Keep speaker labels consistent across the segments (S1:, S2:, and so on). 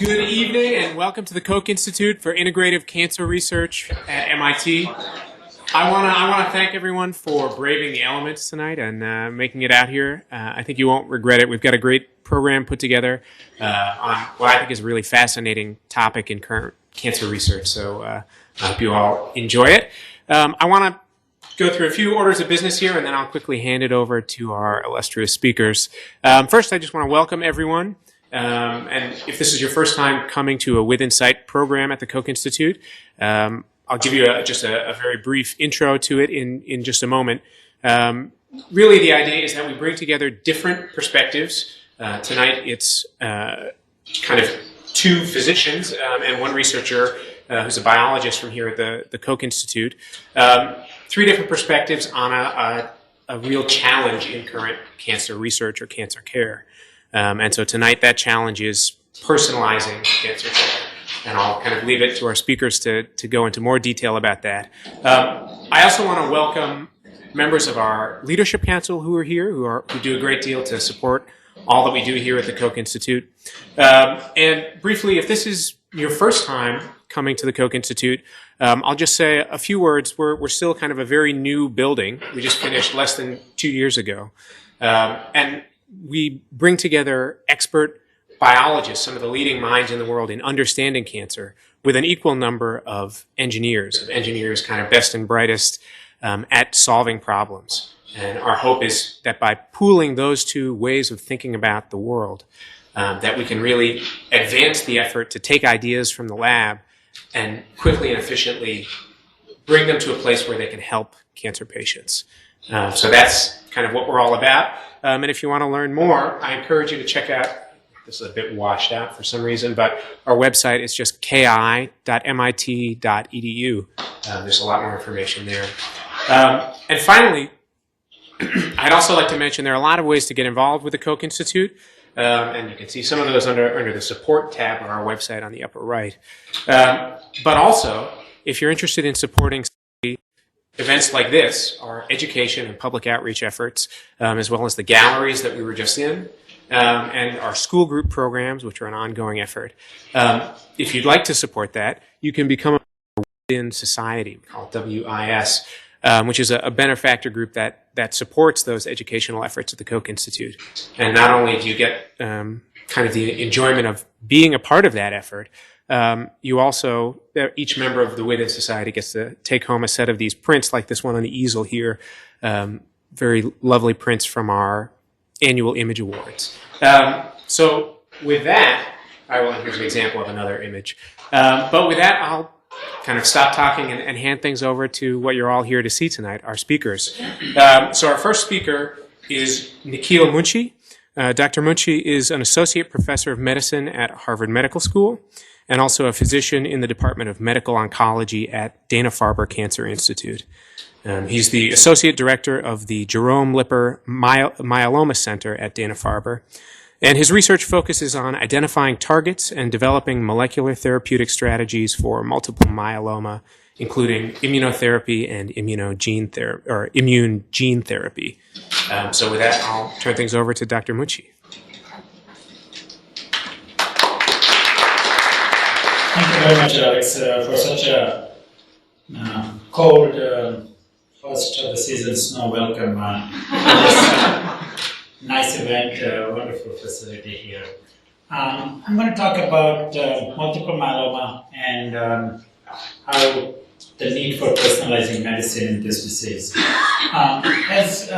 S1: Good evening and welcome to the Koch Institute for Integrative Cancer Research at MIT. I want to thank everyone for braving the elements tonight and making it out here. I think you won't regret it. We've got a great program put together on what I think is a really fascinating topic in current cancer research. So I hope you all enjoy it. I want to go through a few orders of business here, and then I'll quickly hand it over to our illustrious speakers. First, I just want to welcome everyone. And if this is your first time coming to a With Insight program at the Koch Institute, I'll give you just a very brief intro to it in just a moment. Really, the idea is that we bring together different perspectives. Tonight, it's kind of two physicians and one researcher who's a biologist from here at the Koch Institute. Three different perspectives on a real challenge in current cancer research or cancer care. And so tonight that challenge is personalizing cancer care. And I'll kind of leave it to our speakers to go into more detail about that. I also want to welcome members of our leadership council who are here, who do a great deal to support all that we do here at the Koch Institute. And briefly, if this is your first time coming to the Koch Institute, I'll just say a few words. We're still kind of a very new building. We just finished less than 2 years ago. And we bring together expert biologists, some of the leading minds in the world in understanding cancer, with an equal number of engineers kind of best and brightest at solving problems. And our hope is that by pooling those two ways of thinking about the world, that we can really advance the effort to take ideas from the lab and quickly and efficiently bring them to a place where they can help cancer patients. So that's kind of what we're all about. And if you want to learn more, I encourage you to check out, this is a bit washed out for some reason, but our website is just ki.mit.edu. There's a lot more information there. And finally, I'd also like to mention there are a lot of ways to get involved with the Koch Institute. And you can see some of those under the support tab of our website on the upper right. But also, if you're interested in supporting events like this, our education and public outreach efforts, as well as the galleries that we were just in, and our school group programs, which are an ongoing effort. If you'd like to support that, you can become a Within Society, we call it WIS, which is a benefactor group that supports those educational efforts at the Koch Institute. And not only do you get kind of the enjoyment of being a part of that effort, you also, each member of the Within Society gets to take home a set of these prints like this one on the easel here, very lovely prints from our annual image awards. So with that, here's an example of another image. But with that, I'll kind of stop talking and hand things over to what you're all here to see tonight, our speakers. So our first speaker is Nikhil Munshi. Dr. Munshi is an associate professor of medicine at Harvard Medical School and also a physician in the Department of Medical Oncology at Dana-Farber Cancer Institute. He's the associate director of the Jerome Lipper Myeloma Center at Dana-Farber. And his research focuses on identifying targets and developing molecular therapeutic strategies for multiple myeloma, including immunotherapy and immune gene therapy. So with that, I'll turn things over to Dr. Munshi.
S2: Thank you very much, Alex, for such a cold first of the season snow welcome. Nice event, wonderful facility here. I'm going to talk about multiple myeloma and how the need for personalizing medicine in this disease. As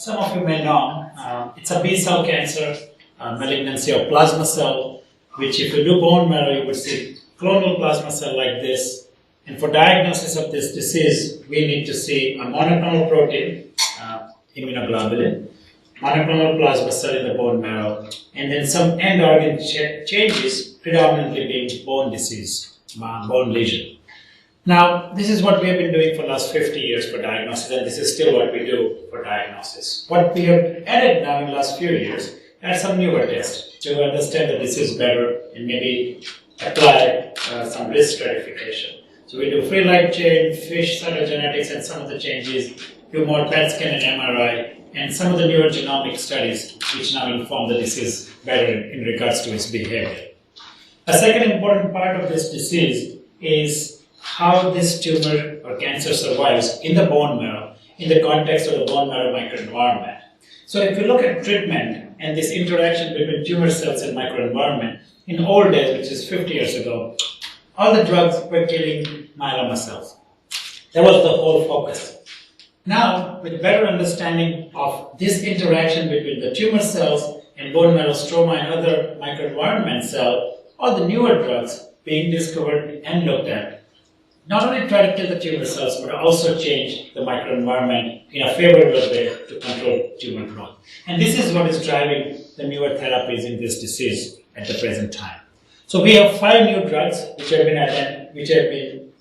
S2: some of you may know, it's a B-cell cancer, malignancy of plasma cell, which if you do bone marrow, you would see clonal plasma cell like this. And for diagnosis of this disease, we need to see a monoclonal protein, immunoglobulin, monoclonal plasma cell in the bone marrow, and then some end organ changes, predominantly being bone disease, bone lesion. Now, this is what we have been doing for the last 50 years for diagnosis, and this is still what we do for diagnosis. What we have added now in the last few years are some newer tests to understand the disease better and maybe apply some risk stratification. So we do free light chain, fish cytogenetics, and some of the changes, do more PET scan and MRI, and some of the newer genomic studies which now inform the disease better in regards to its behavior. A second important part of this disease is how this tumor or cancer survives in the bone marrow in the context of the bone marrow microenvironment. So if you look at treatment and this interaction between tumor cells and microenvironment, in old days, which is 50 years ago, all the drugs were killing myeloma cells. That was the whole focus. Now, with better understanding of this interaction between the tumor cells and bone marrow stroma and other microenvironment cells, all the newer drugs being discovered and looked at not only try to kill the tumor cells, but also change the microenvironment in a favorable way to control tumor growth. And this is what is driving the newer therapies in this disease at the present time. So we have 5 new drugs which have been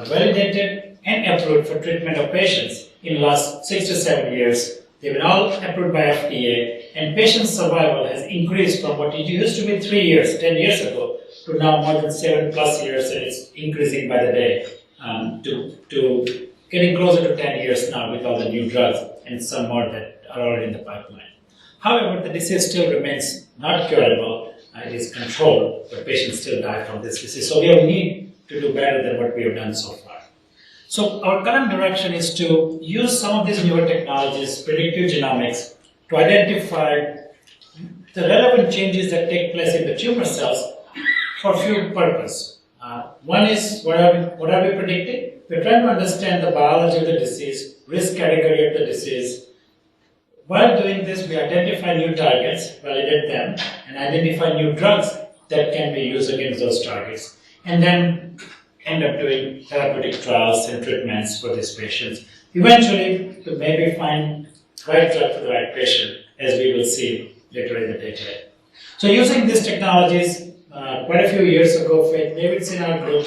S2: validated and approved for treatment of patients in the last 6 to 7 years. They've been all approved by FDA, and patient survival has increased from what it used to be 3 years, 10 years ago, to now more than 7+ years, and it's increasing by the day to getting closer to 10 years now with all the new drugs and some more that are already in the pipeline. However, the disease still remains not curable. It is controlled, but patients still die from this disease. So we have need to do better than what we have done so far. So our current direction is to use some of these newer technologies, predictive genomics, to identify the relevant changes that take place in the tumor cells for a few purposes. One is, what are we predicting? We're trying to understand the biology of the disease, risk category of the disease. While doing this, we identify new targets, validate them, and identify new drugs that can be used against those targets. And then end up doing therapeutic trials and treatments for these patients. Eventually, to maybe find the right drug for the right patient, as we will see later in the detail. So using these technologies, quite a few years ago, Faith Davidson in our group,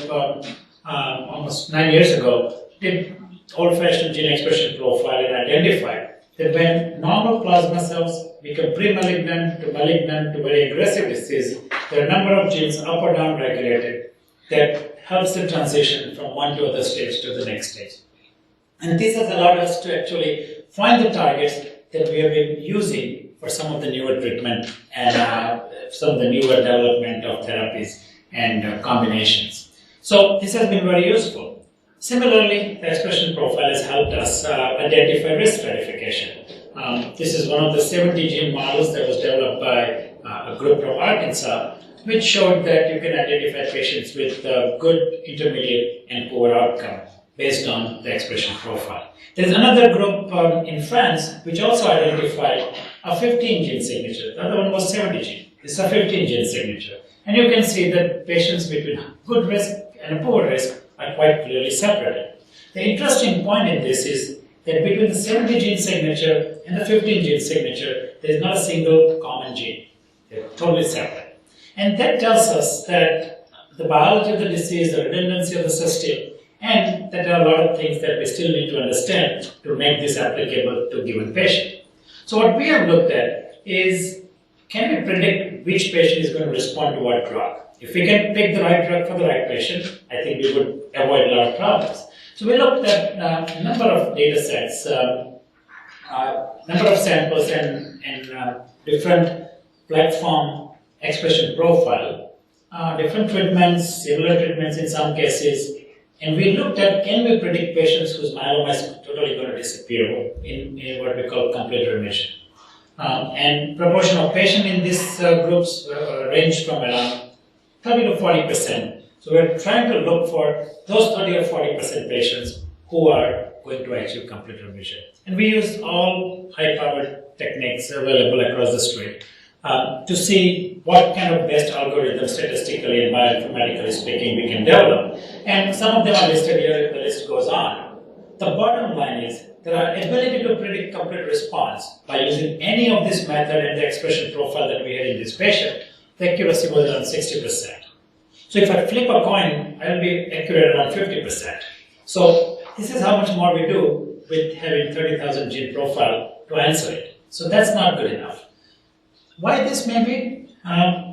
S2: almost 9 years ago, did old-fashioned gene expression profile and identified that when normal plasma cells become pre-malignant to malignant to very aggressive disease, there are a number of genes up or down regulated that helps the transition from one to other stage to the next stage. And this has allowed us to actually find the targets that we have been using for some of the newer treatment and some of the newer development of therapies and combinations. So this has been very useful. Similarly, the expression profile has helped us identify risk stratification. This is one of the 70 gene models that was developed by a group from Arkansas, which showed that you can identify patients with good, intermediate, and poor outcome based on the expression profile. There's another group in France which also identified a 15 gene signature. The other one was 70 gene. This is a 15 gene signature. And you can see that patients between good risk and poor risk are quite clearly separated. The interesting point in this is that between the 70 gene signature and the 15 gene signature, there is not a single common gene. They're totally separate. And that tells us that the biology of the disease, the redundancy of the system, and that there are a lot of things that we still need to understand to make this applicable to a given patient. So what we have looked at is, can we predict which patient is going to respond to what drug? If we can pick the right drug for the right patient, I think we would avoid a lot of problems. So we looked at a number of data sets, number of samples and different platform expression profile, different treatments, similar treatments in some cases, and we looked at, can we predict patients whose myeloma is totally going to disappear in what we call complete remission. And proportion of patients in these groups ranged from around 30 to 40%. So we're trying to look for those 30 or 40% patients who are going to achieve complete remission. And we use all high-powered techniques available across the street to see what kind of best algorithm, statistically and bioinformatically speaking, we can develop. And some of them are listed here, the list goes on. The bottom line is that our ability to predict complete response by using any of this method and the expression profile that we had in this patient, the accuracy was around 60%. So if I flip a coin, I will be accurate around 50%. So this is how much more we do with having 30,000 gene profile to answer it. So that's not good enough. Why this may be?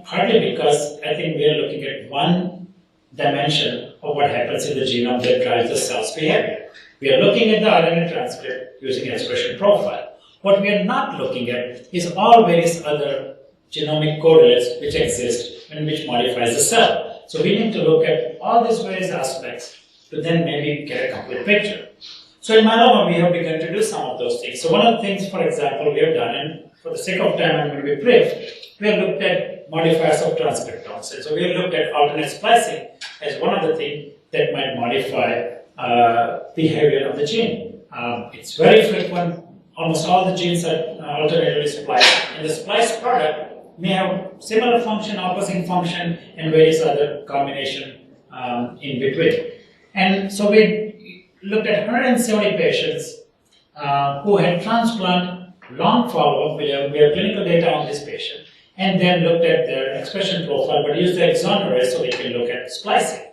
S2: Partly because I think we are looking at one dimension of what happens in the genome that drives the cell's behavior. We are looking at the RNA transcript using expression profile. What we are not looking at is all various other genomic correlates which exist and which modifies the cell. So we need to look at all these various aspects to then maybe get a complete picture. So in myeloma, we have begun to do some of those things. So one of the things, for example, we have done, and for the sake of time, I'm going to be brief, we have looked at modifiers of transcriptomes. And so we have looked at alternate splicing as one of the things that might modify behavior of the gene. It's very frequent. Almost all the genes are alternately spliced, and the spliced product may have similar function, opposing function, and various other combination in between. And so we looked at 170 patients who had transplant, long follow-up. We have clinical data on this patient, and then looked at their expression profile, but used the exon array so we can look at splicing.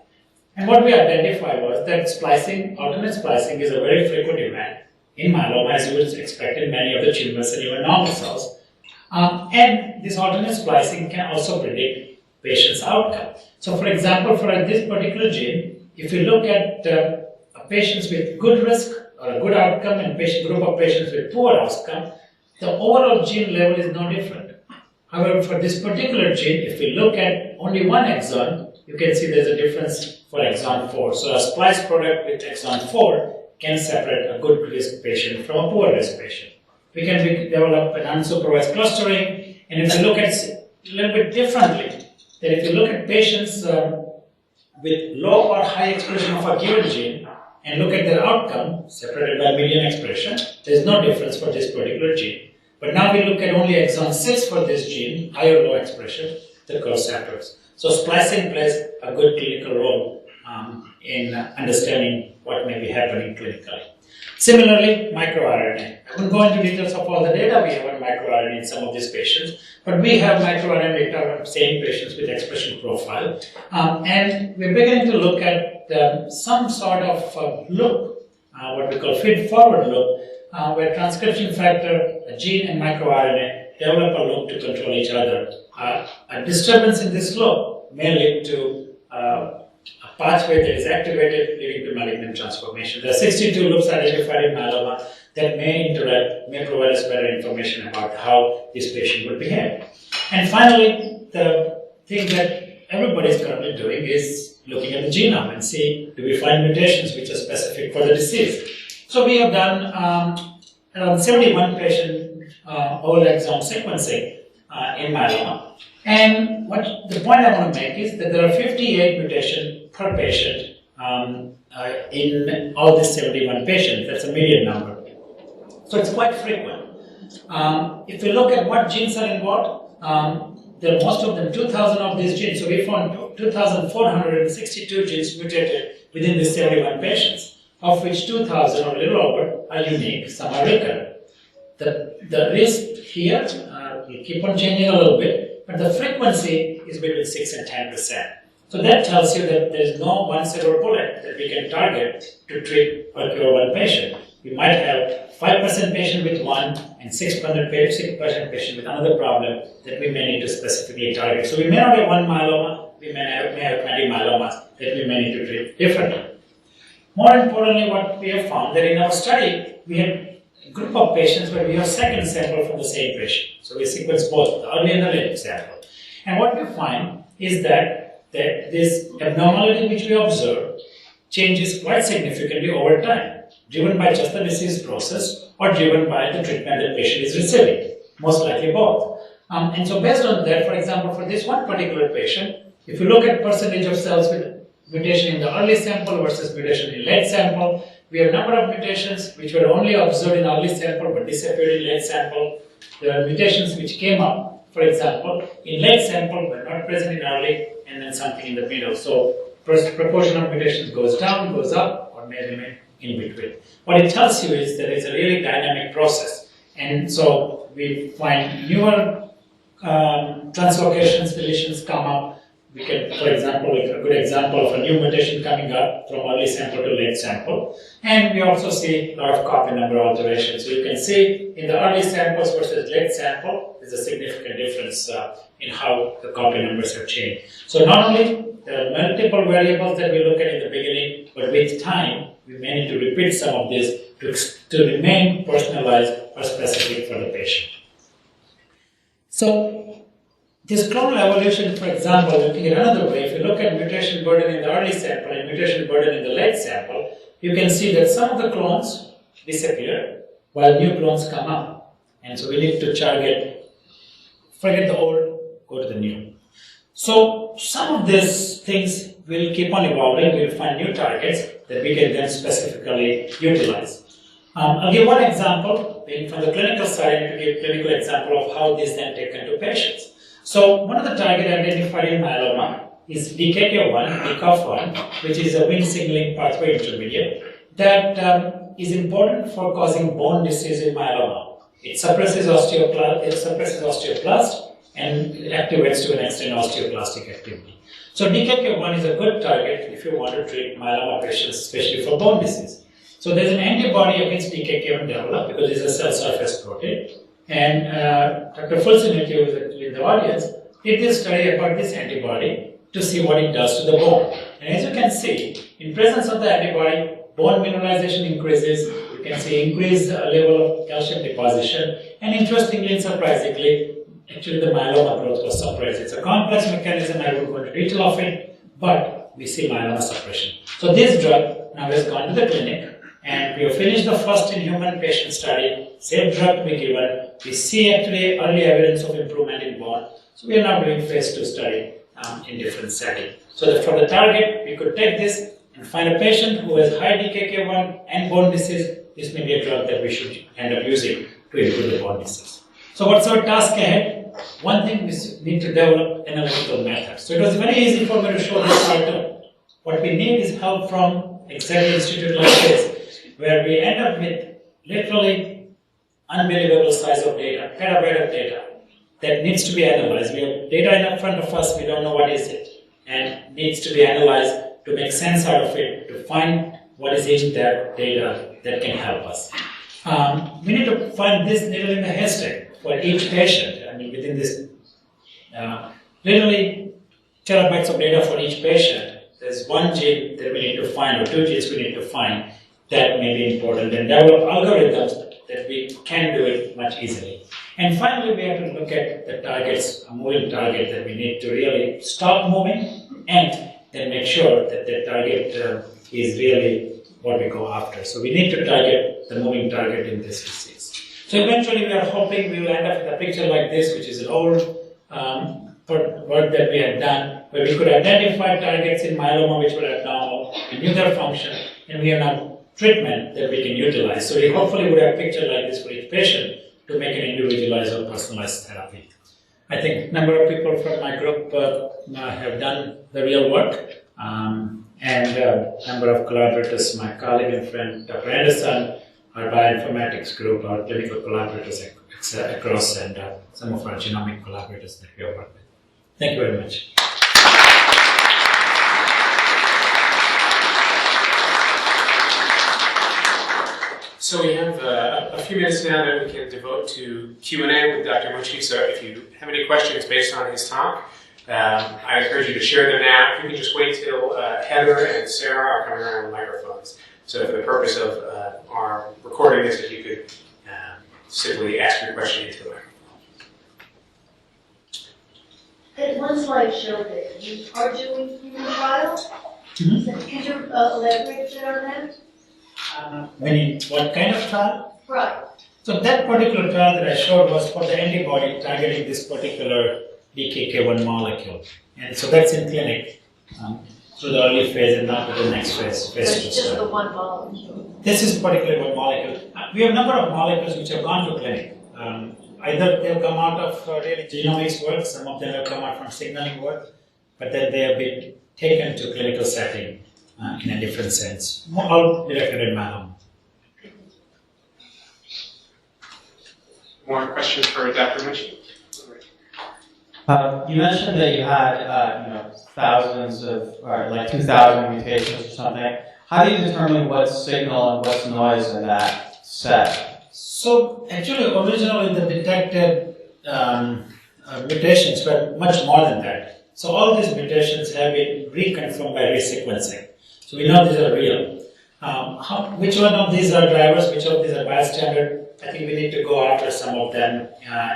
S2: And what we identified was that splicing, alternate splicing, is a very frequent event in myeloma, as you would expect in many of the tumors and even normal cells. And this alternate splicing can also predict patient's outcome. So for example, for this particular gene, if you look at patients with good risk or a good outcome and group of patients with poor outcome, the overall gene level is no different. However, for this particular gene, if we look at only one exon, you can see there's a difference for exon 4. So a spliced product with exon 4 can separate a good risk patient from a poor risk patient. We can develop an unsupervised clustering, and if you look at it a little bit differently, that if you look at patients with low or high expression of a given gene and look at their outcome separated by median expression, there is no difference for this particular gene. But now we look at only exon 6 for this gene, high or low expression, the curve separates. So splicing plays a good clinical role in understanding what may be happening clinically. Similarly, microRNA. I won't go into details of all the data we have on microRNA in some of these patients, but we have microRNA data on same patients with expression profile. And we're beginning to look at some sort of loop, what we call feed-forward loop, where transcription factor, a gene, and microRNA develop a loop to control each other. A disturbance in this loop may lead to a pathway that is activated, leading to malignant transformation. There are 62 loops identified in myeloma that may interact, may provide us better information about how this patient would behave. And finally, the thing that everybody is currently doing is looking at the genome and see, do we find mutations which are specific for the disease? So we have done around 71 patient whole exome sequencing in myeloma. And the point I want to make is that there are 58 mutations per patient in all these 71 patients. That's a median number. So it's quite frequent. If we look at what genes are involved, there are most of them, 2,000 of these genes. So we found 2,462 genes mutated within these 71 patients, of which 2,000 or a little over are unique, some are recurrent. The risk here will keep on changing a little bit, but the frequency is between 6 and 10%. So that tells you that there is no one silver bullet that we can target to treat or cure one patient. We might have 5% patient with one and 6% patient with another problem that we may need to specifically target. So we may not have one myeloma, we may have 20 myelomas that we may need to treat differently. More importantly, what we have found that in our study, we had a group of patients where we have second sample from the same patient. So we sequence both the early and the late sample. And what we find is that this abnormality which we observe changes quite significantly over time, driven by just the disease process or driven by the treatment the patient is receiving, most likely both. And so based on that, for example, for this one particular patient, if you look at percentage of cells with mutation in the early sample versus mutation in late sample, we have a number of mutations which were only observed in early sample but disappeared in late sample. There are mutations which came up, for example, in late sample but not present in early, and then something in the middle. So proportion of mutations goes down, goes up, or may remain in between. What it tells you is that it's a really dynamic process. And so we find newer translocations, deletions come up. We can, for example, a good example of a new mutation coming up from early sample to late sample. And we also see a lot of copy number alterations. So you can see in the early samples versus late sample, there's a significant difference in how the copy numbers have changed. So not only there are multiple variables that we look at in the beginning, but with time, we may need to repeat some of this to remain personalized or specific for the patient. So This clonal evolution, for example, looking at another way, if you look at mutation burden in the early sample and mutation burden in the late sample, you can see that some of the clones disappear while new clones come up. And so we need to target, forget the old, go to the new. So some of these things will keep on evolving. We'll find new targets that we can then specifically utilize. I'll give one example. From the clinical side, I need to give a clinical example of how this then taken to patients. So one of the targets identified in myeloma is DKK1, DKOF1, which is a Wnt signaling pathway intermediate that is important for causing bone disease in myeloma. It suppresses osteoblast and it activates to an extent osteoclastic activity. So DKK1 is a good target if you want to treat myeloma patients, especially for bone disease. So there's an antibody against DKK1 developed because it's a cell surface protein. And Dr. Fulson, who was actually in the audience, did this study about this antibody to see what it does to the bone. And as you can see, in presence of the antibody, bone mineralization increases. You can see increased level of calcium deposition. And interestingly and surprisingly, actually the myeloma growth was suppressed. It's a complex mechanism, I won't go into detail of it, but we see myeloma suppression. So this drug now has gone to the clinic. And we have finished the first in-human patient study, same drug to be given. We see actually early evidence of improvement in bone. So we are now doing phase 2 study in different settings. So that for the target, we could take this and find a patient who has high DKK1 and bone disease. This may be a drug that we should end up using to improve the bone disease. So what's our task ahead? One thing, we need to develop analytical methods. So it was very easy for me to show this cartoon. What we need is help from exactly institute like this, where we end up with literally unbelievable size of data, petabyte of data that needs to be analyzed. We have data in front of us, we don't know what is it, and needs to be analyzed to make sense out of it, to find what is in that data that can help us. We need to find this needle in the haystack for each patient. I mean, within this literally terabytes of data for each patient, there's one gene that we need to find, or two genes we need to find that may be important, and develop algorithms that we can do it much easily. And finally, we have to look at the targets, a moving target that we need to really stop moving and then make sure that the target is really what we go after. So we need to target the moving target in this disease. So eventually we are hoping we will end up with a picture like this, which is an old work that we had done, where we could identify targets in myeloma which were abnormal, and knew their function, and we have now treatment that we can utilize. So we hopefully would have a picture like this for each patient to make an individualized or personalized therapy. I think a number of people from my group have done the real work, and a number of collaborators, my colleague and friend Dr. Anderson, our bioinformatics group, our clinical collaborators across, and some of our genomic collaborators that we have worked with. Thank you very much.
S1: So we have a few minutes now that we can devote to Q&A with Dr. Mochi. So if you have any questions based on his talk, I encourage you to share them now. If you can just wait till Heather and Sarah are coming around with microphones. So for the purpose of our recording this, if you could simply ask your question into the microphone.
S3: One slide showed that you are doing human trials.
S2: Mm-hmm.
S3: So could you elaborate a bit on that?
S2: What kind of trial?
S3: Right.
S2: So that particular trial that I showed was for the antibody targeting this particular DKK1 molecule. And so that's in clinic through the early phase and now to the next phase.
S3: So it's just the one molecule.
S2: This is particularly one molecule. We have a number of molecules which have gone to clinic. Either they've come out of really genomics work, some of them have come out from signaling work, but then they have been taken to clinical setting in a different sense, all directed at myeloma.
S1: More questions for Dr. Mochi?
S4: You mentioned that you had, thousands of, or like 2,000 mutations or something. How do you determine what's signal and what's noise in that set?
S2: So actually, originally the detected mutations were much more than that. So all these mutations have been reconfirmed by resequencing. So we know these are real. Which one of these are drivers, which of these are bystander? I think we need to go after some of them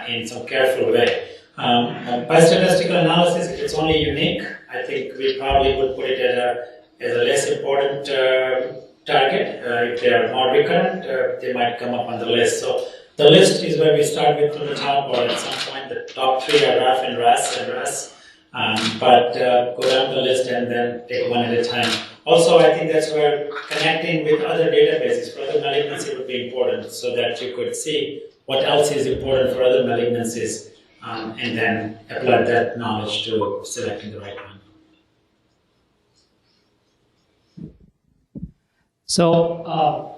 S2: in some careful way. By statistical analysis, if it's only unique, I think we probably would put it as a less important target. If they are more recurrent, they might come up on the list. So the list is where we start with from the top, or at some point the top 3 are RAF and RAS. But go down the list and then take one at a time. Also, I think that's where connecting with other databases for other malignancies would be important, so that you could see what else is important for other malignancies, and then apply that knowledge to selecting the right one.
S5: So,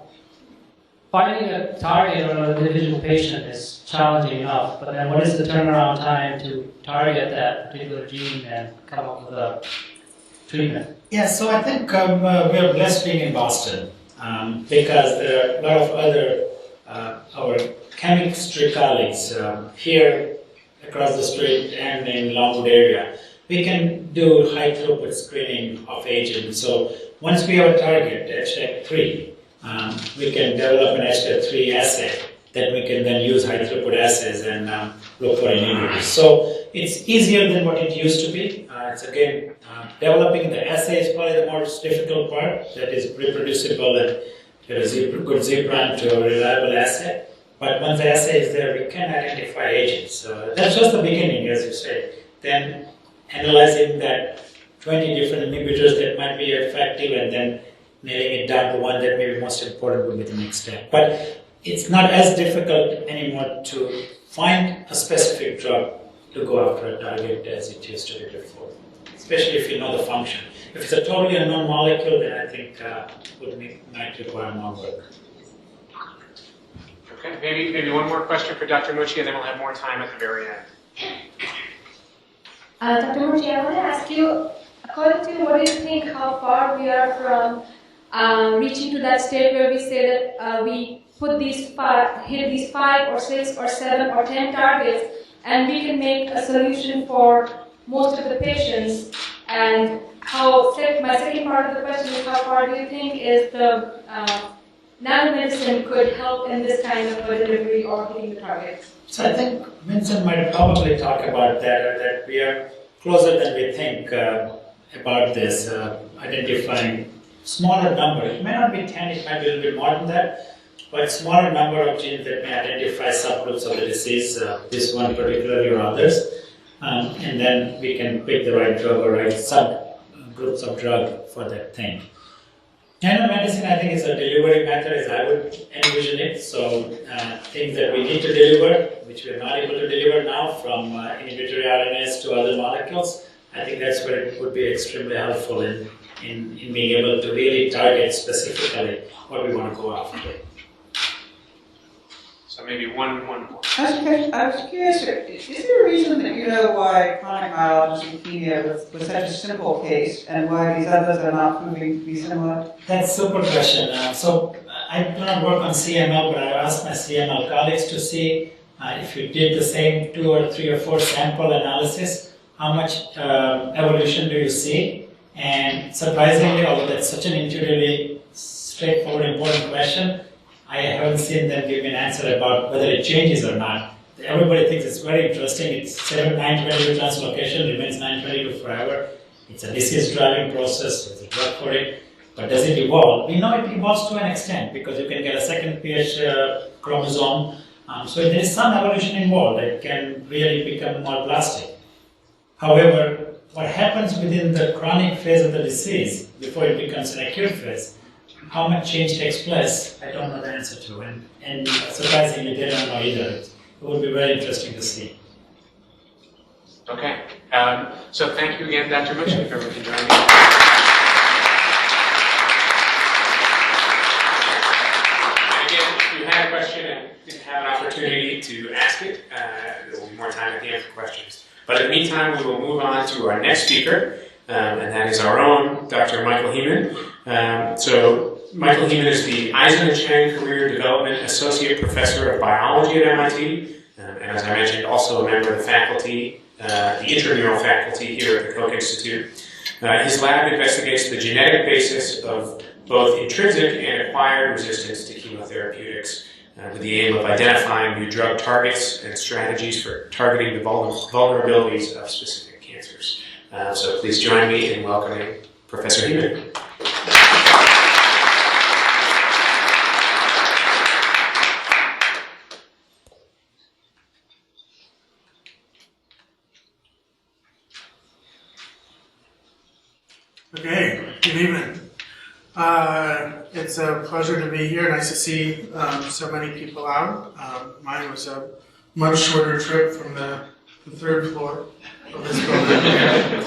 S5: finding a target on an individual patient is challenging enough, but then what is the turnaround time to target that particular gene and come up with a treatment?
S2: Yeah, so I think we are blessed being in Boston, because there are a lot of other our chemistry colleagues here across the street and in Longwood area. We can do high throughput screening of agents. So once we have a target, HDAC3, we can develop an HDAC3 assay that we can then use high throughput assays and look for inhibitors. So it's easier than what it used to be. It's again, developing the assay is probably the most difficult part, that is reproducible and get a good Z-prime to a reliable assay. But once the assay is there, we can identify agents. So that's just the beginning, as you say. Then analyzing that 20 different inhibitors that might be effective, and then nailing it down to one that may be most important would be the next step. But it's not as difficult anymore to find a specific drug to go after a target as it used to be before, especially if you know the function. If it's a totally unknown molecule, then I think might require more work.
S1: Okay, maybe one more question for Dr. Mucci, and then we'll have more time at the very end.
S3: Dr. Murthy, I want to ask you, according to you, what do you think how far we are from reaching to that state where we say that we put hit these 5 or 6 or 7 or 10 targets, and we can make a solution for most of the patients? And my second part of the question is, how far do you think is the nanomedicine could help in this kind of a delivery or hitting the targets?
S2: So I think Vincent might probably talk about that we are closer than we think about this, identifying smaller number. It may not be 10, it might be a little bit more than that, but smaller number of genes that may identify subgroups of the disease, this one particularly or others, and then we can pick the right drug or right subgroups of drug for that thing. Nanomedicine, I think, is a delivery method as I would envision it. So things that we need to deliver, which we are not able to deliver now, from inhibitory RNAs to other molecules, I think that's where it would be extremely helpful in being able to really target specifically what we want to go after.
S1: So maybe one more.
S6: I was curious, is there a reason that you know why chronic myelogenous leukemia was such a simple case, and why these others are not proving to be similar?
S2: That's a super question. So I do not work on CML, but I asked my CML colleagues to see if you did the same 2 or 3 or 4 sample analysis, how much evolution do you see? And surprisingly, although that's such an intuitively straightforward, important question, I haven't seen them give me an answer about whether it changes or not. Everybody thinks it's very interesting. It's 922 translocation, remains 922 forever. It's a disease-driving process. There's a drug for it. But does it evolve? We know it evolves to an extent because you can get a second PH chromosome. So there is some evolution involved. It can really become more plastic. However, what happens within the chronic phase of the disease before it becomes an acute phase, how much change takes place, I don't know the answer to. And surprisingly, they don't know either. It would be very interesting to see.
S1: Okay. So thank you again, Dr. Mucci, for joining me. And again, if you had a question and didn't have an opportunity to ask it, there will be more time at the end for questions. But in the meantime, we will move on to our next speaker, and that is our own Dr. Michael Heeman. So Michael Heeman is the Eisen and Chang Career Development Associate Professor of Biology at MIT, and as I mentioned, also a member of the faculty, the intramural faculty here at the Koch Institute. His lab investigates the genetic basis of both intrinsic and acquired resistance to chemotherapeutics. with the aim of identifying new drug targets and strategies for targeting the vulnerabilities of specific cancers. So please join me in welcoming Professor Heeman.
S7: Okay, good evening. It's a pleasure to be here. Nice to see so many people out. Mine was a much shorter trip from the third floor of this building.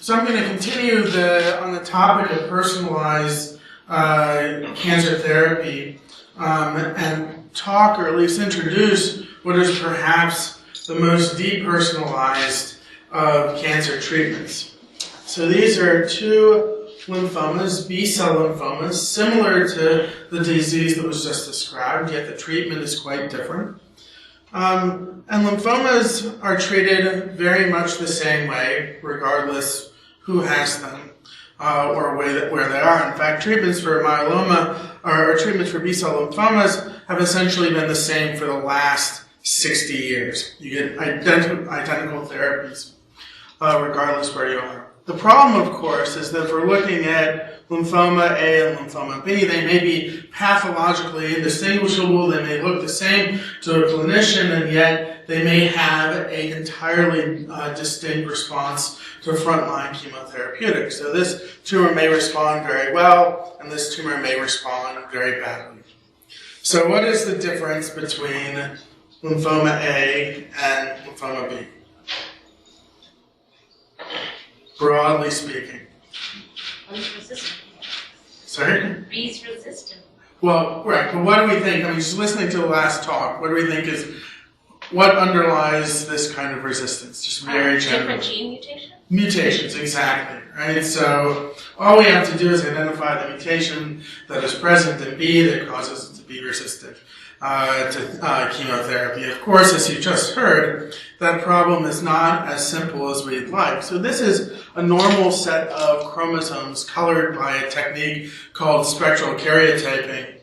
S7: So I'm going to continue on the topic of personalized cancer therapy and talk, or at least introduce, what is perhaps the most depersonalized of cancer treatments. So these are two lymphomas, B-cell lymphomas, similar to the disease that was just described, yet the treatment is quite different. And lymphomas are treated very much the same way, regardless who has them or where they are. In fact, treatments for myeloma or treatments for B-cell lymphomas have essentially been the same for the last 60 years. You get identical therapies regardless where you are. The problem, of course, is that if we're looking at lymphoma A and lymphoma B, they may be pathologically indistinguishable, they may look the same to a clinician, and yet they may have an entirely distinct response to frontline chemotherapeutic. So this tumor may respond very well, and this tumor may respond very badly. So what is the difference between lymphoma A and lymphoma B? Broadly speaking.
S8: B's resistant.
S7: Sorry?
S8: B's resistant.
S7: Well, right, but what do we think? I mean, just listening to the last talk, what do we think is, what underlies this kind of resistance? Just very generally.
S8: Different gene mutations?
S7: Mutations, exactly, right? So all we have to do is identify the mutation that is present in B that causes it to be resistant to chemotherapy. Of course, as you just heard, that problem is not as simple as we'd like. So this is a normal set of chromosomes colored by a technique called spectral karyotyping.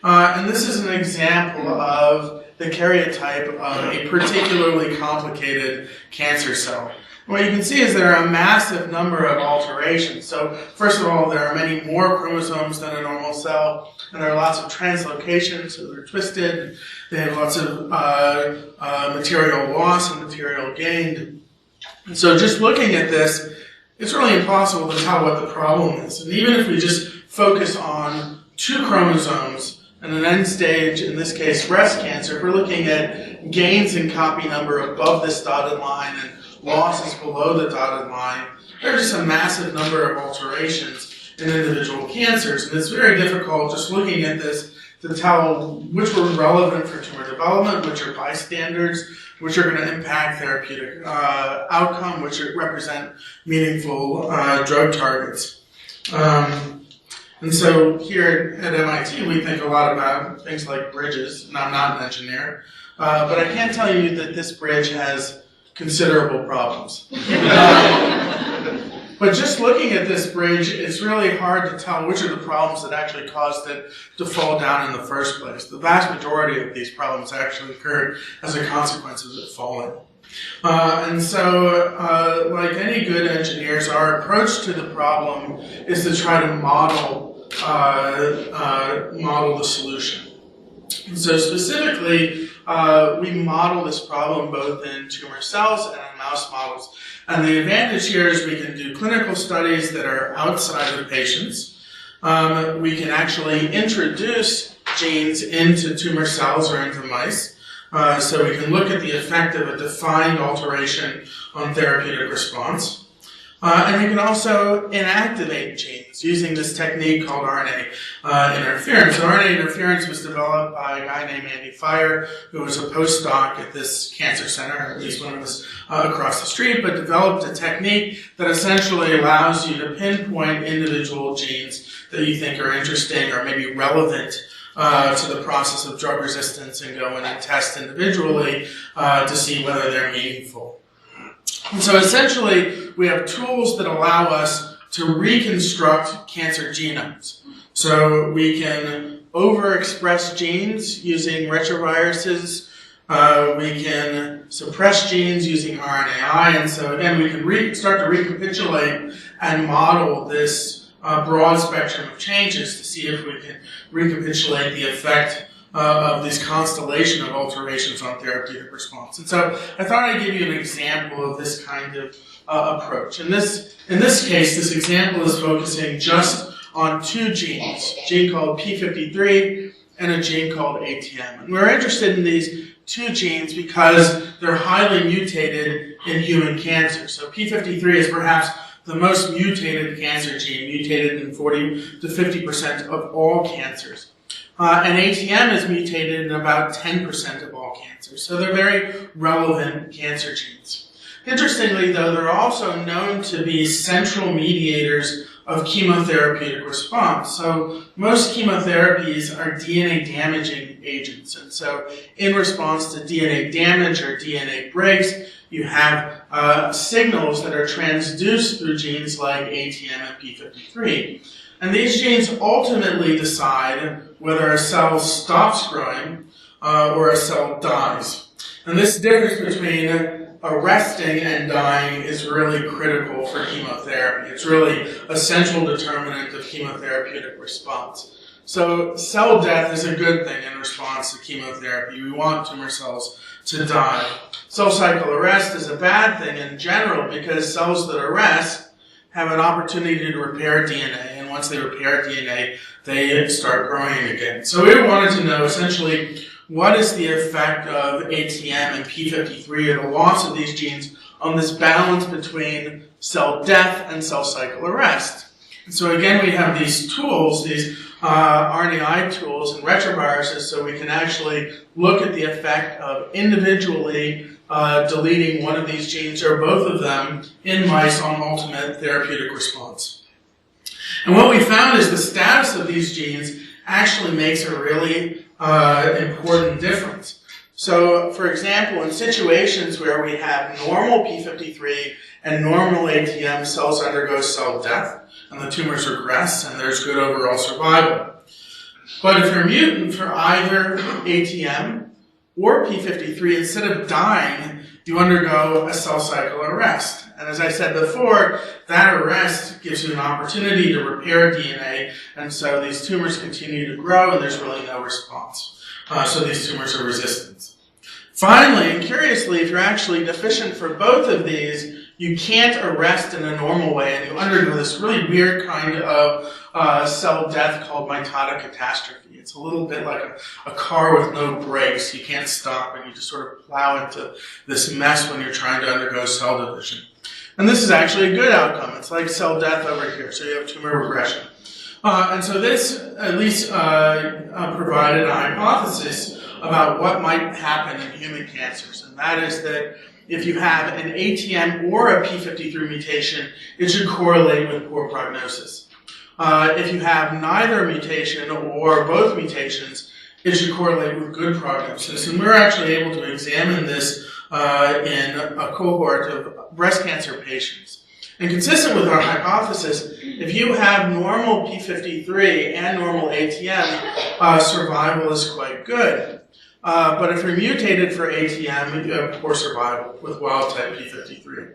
S7: And this is an example of the karyotype of a particularly complicated cancer cell. What you can see is there are a massive number of alterations. So first of all, there are many more chromosomes than a normal cell, and there are lots of translocations, so they're twisted. They have lots of material loss and material gained. And so just looking at this, it's really impossible to tell what the problem is. And even if we just focus on two chromosomes and an end stage, in this case breast cancer, if we're looking at gains in copy number above this dotted line and losses below the dotted line, there's just a massive number of alterations in individual cancers. And it's very difficult just looking at this to tell which were relevant for tumor development, which are bystanders, which are going to impact therapeutic outcome, which represent meaningful drug targets. And so here at MIT, we think a lot about things like bridges, and I'm not an engineer, but I can tell you that this bridge has considerable problems. But just looking at this bridge, it's really hard to tell which are the problems that actually caused it to fall down in the first place. The vast majority of these problems actually occurred as a consequence of it falling. And so, like any good engineers, our approach to the problem is to try to model the solution. And so specifically, we model this problem both in tumor cells and in mouse models. And the advantage here is we can do clinical studies that are outside of patients. We can actually introduce genes into tumor cells or into mice. So we can look at the effect of a defined alteration on therapeutic response. And we can also inactivate genes using this technique called RNA interference. So RNA interference was developed by a guy named Andy Fire, who was a postdoc at this cancer center, or at least one of us across the street, but developed a technique that essentially allows you to pinpoint individual genes that you think are interesting or maybe relevant to the process of drug resistance and go in and test individually to see whether they're meaningful. And so essentially, we have tools that allow us to reconstruct cancer genomes. So we can overexpress genes using retroviruses. We can suppress genes using RNAi, and so again, we can start to recapitulate and model this broad spectrum of changes to see if we can recapitulate the effect of this constellation of alterations on therapeutic response. And so I thought I'd give you an example of this kind of approach. In this case, this example is focusing just on two genes, a gene called P53 and a gene called ATM. And we're interested in these two genes because they're highly mutated in human cancer. So P53 is perhaps the most mutated cancer gene, mutated in 40 to 50% of all cancers. And ATM is mutated in about 10% of all cancers. So they're very relevant cancer genes. Interestingly, though, they're also known to be central mediators of chemotherapeutic response. So most chemotherapies are DNA damaging agents. And so in response to DNA damage or DNA breaks, you have signals that are transduced through genes like ATM and P53. And these genes ultimately decide whether a cell stops growing or a cell dies. And this difference between arresting and dying is really critical for chemotherapy. It's really a central determinant of chemotherapeutic response. So cell death is a good thing in response to chemotherapy. We want tumor cells to die. Cell cycle arrest is a bad thing in general because cells that arrest have an opportunity to repair DNA, and once they repair DNA, they start growing again. So we wanted to know essentially what is the effect of ATM and P53 or the loss of these genes on this balance between cell death and cell cycle arrest. And so again, we have these tools, these RNAi tools and retroviruses, so we can actually look at the effect of individually deleting one of these genes or both of them in mice on ultimate therapeutic response. And what we found is the status of these genes actually makes a really important difference. So, for example, in situations where we have normal P53 and normal ATM, cells undergo cell death, and the tumors regress, and there's good overall survival. But if you're mutant for either ATM or P53, instead of dying, you undergo a cell cycle arrest. And as I said before, that arrest gives you an opportunity to repair DNA, and so these tumors continue to grow, and there's really no response. So these tumors are resistant. Finally, and curiously, if you're actually deficient for both of these, you can't arrest in a normal way, and you undergo this really weird kind of cell death called mitotic catastrophe. It's a little bit like a car with no brakes. You can't stop, and you just sort of plow into this mess when you're trying to undergo cell division. And this is actually a good outcome. It's like cell death over here, so you have tumor regression. And so this at least provided a hypothesis about what might happen in human cancers, and that is that if you have an ATM or a P53 mutation, it should correlate with poor prognosis. If you have neither mutation or both mutations, it should correlate with good prognosis. And we're actually able to examine this in a cohort of breast cancer patients. And consistent with our hypothesis, if you have normal P53 and normal ATM, survival is quite good. But if you're mutated for ATM, you have poor survival with wild-type P53.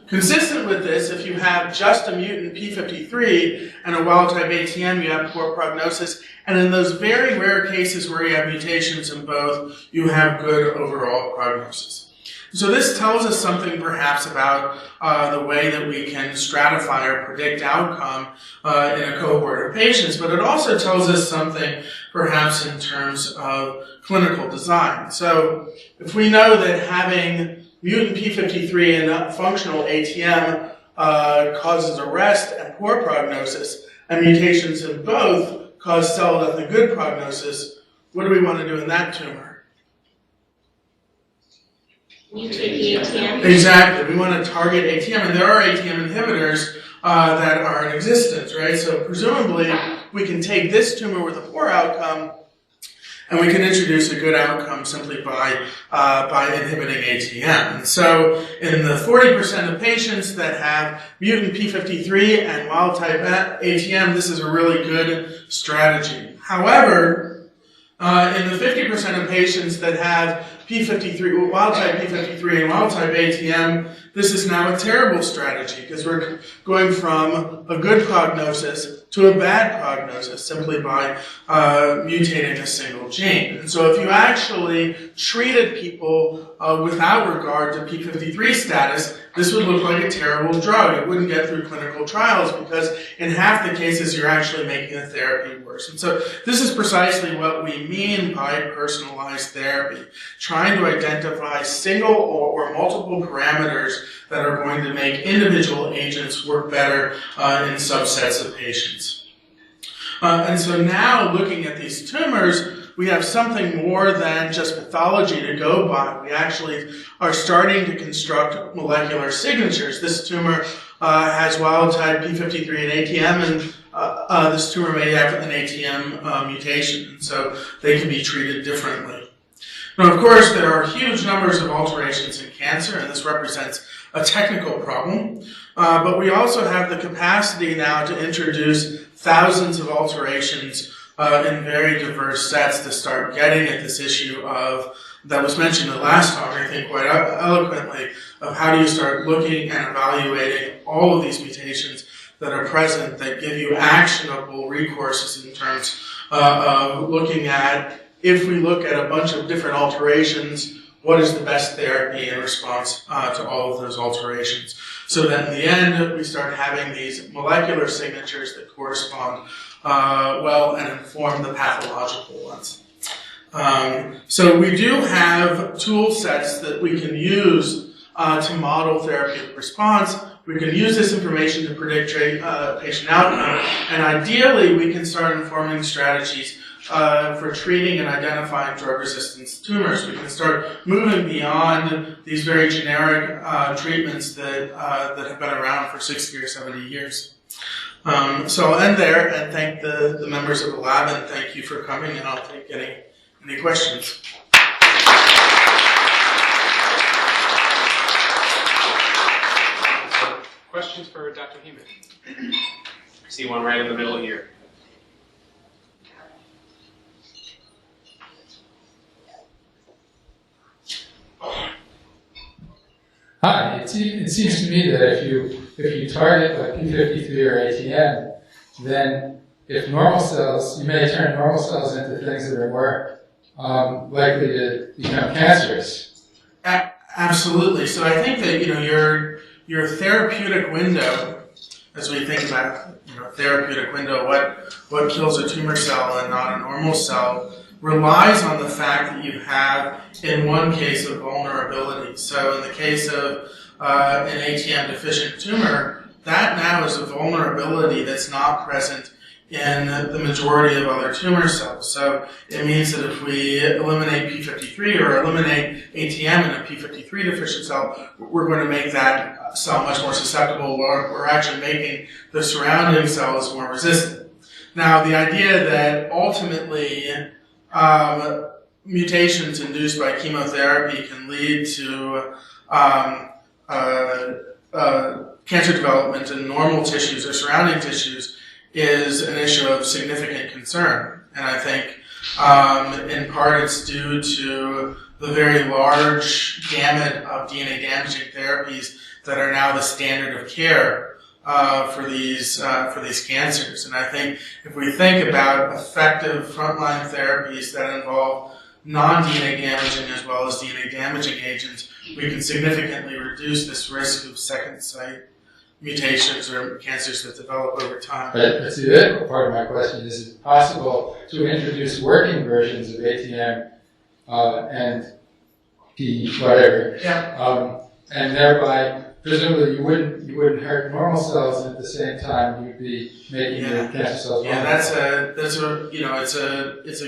S7: Consistent with this, if you have just a mutant P53 and a wild-type ATM, you have poor prognosis. And in those very rare cases where you have mutations in both, you have good overall prognosis. So this tells us something perhaps about the way that we can stratify or predict outcome in a cohort of patients, but it also tells us something perhaps in terms of clinical design. So if we know that having mutant P53 and functional ATM causes arrest and poor prognosis, and mutations in both cause cell death and good prognosis, what do we want to do in that tumor?
S8: Mutate the ATM?
S7: Exactly. We want to target ATM, and there are ATM inhibitors that are in existence, right? So presumably, we can take this tumor with a poor outcome And we can introduce a good outcome simply by inhibiting ATM. And so in the 40% of patients that have mutant P53 and wild-type ATM, this is a really good strategy. However, in the 50% of patients that have P53, wild-type P53 and wild-type ATM, this is now a terrible strategy because we're going from a good prognosis to a bad prognosis simply by mutating a single gene. And so if you actually treated people without regard to P53 status, this would look like a terrible drug. It wouldn't get through clinical trials because in half the cases you're actually making the therapy worse. And so this is precisely what we mean by personalized therapy, trying to identify single or multiple parameters that are going to make individual agents work better in subsets of patients. And so now looking at these tumors, we have something more than just pathology to go by. We actually are starting to construct molecular signatures. This tumor has wild-type P53 and ATM, and this tumor may have an ATM mutation, so they can be treated differently. Now, of course, there are huge numbers of alterations in cancer, and this represents a technical problem. But we also have the capacity now to introduce thousands of alterations in very diverse sets to start getting at this issue of, that was mentioned in the last talk, I think quite eloquently, of how do you start looking and evaluating all of these mutations that are present that give you actionable recourses in terms of looking at, if we look at a bunch of different alterations, what is the best therapy in response to all of those alterations? So that in the end, we start having these molecular signatures that correspond well and inform the pathological ones. So we do have tool sets that we can use to model therapeutic response. We can use this information to predict patient outcome, and ideally we can start informing strategies for treating and identifying drug-resistant tumors. We can start moving beyond these very generic treatments that have been around for 60 or 70 years. So I'll end there and thank the members of the lab, and thank you for coming, and I'll take any questions.
S1: Questions for Dr. Heeman? I see one right in the middle here.
S9: Hi, it seems to me that if you target like P53 or ATM, then if normal cells, you may turn normal cells into things that are more likely to become cancerous.
S7: Absolutely. So I think that your therapeutic window, as we think about therapeutic window, what kills a tumor cell and not a normal cell, relies on the fact that you have, in one case, a vulnerability. So in the case of an ATM deficient tumor, that now is a vulnerability that's not present in the majority of other tumor cells. So it means that if we eliminate P53 or eliminate ATM in a P53 deficient cell, we're going to make that cell much more susceptible. We're actually making the surrounding cells more resistant. Now, the idea that ultimately mutations induced by chemotherapy can lead to cancer development in normal tissues or surrounding tissues is an issue of significant concern. And I think in part it's due to the very large gamut of DNA damaging therapies that are now the standard of care for these cancers. And I think if we think about effective frontline therapies that involve non-DNA damaging as well as DNA damaging agents, we can significantly reduce this risk of second site mutations or cancers that develop over time.
S9: But see, that part of my question is it possible to introduce working versions of ATM and P whatever, and thereby presumably you wouldn't hurt normal cells, and at the same time you'd be making the cancer cells.
S7: Yeah, that's a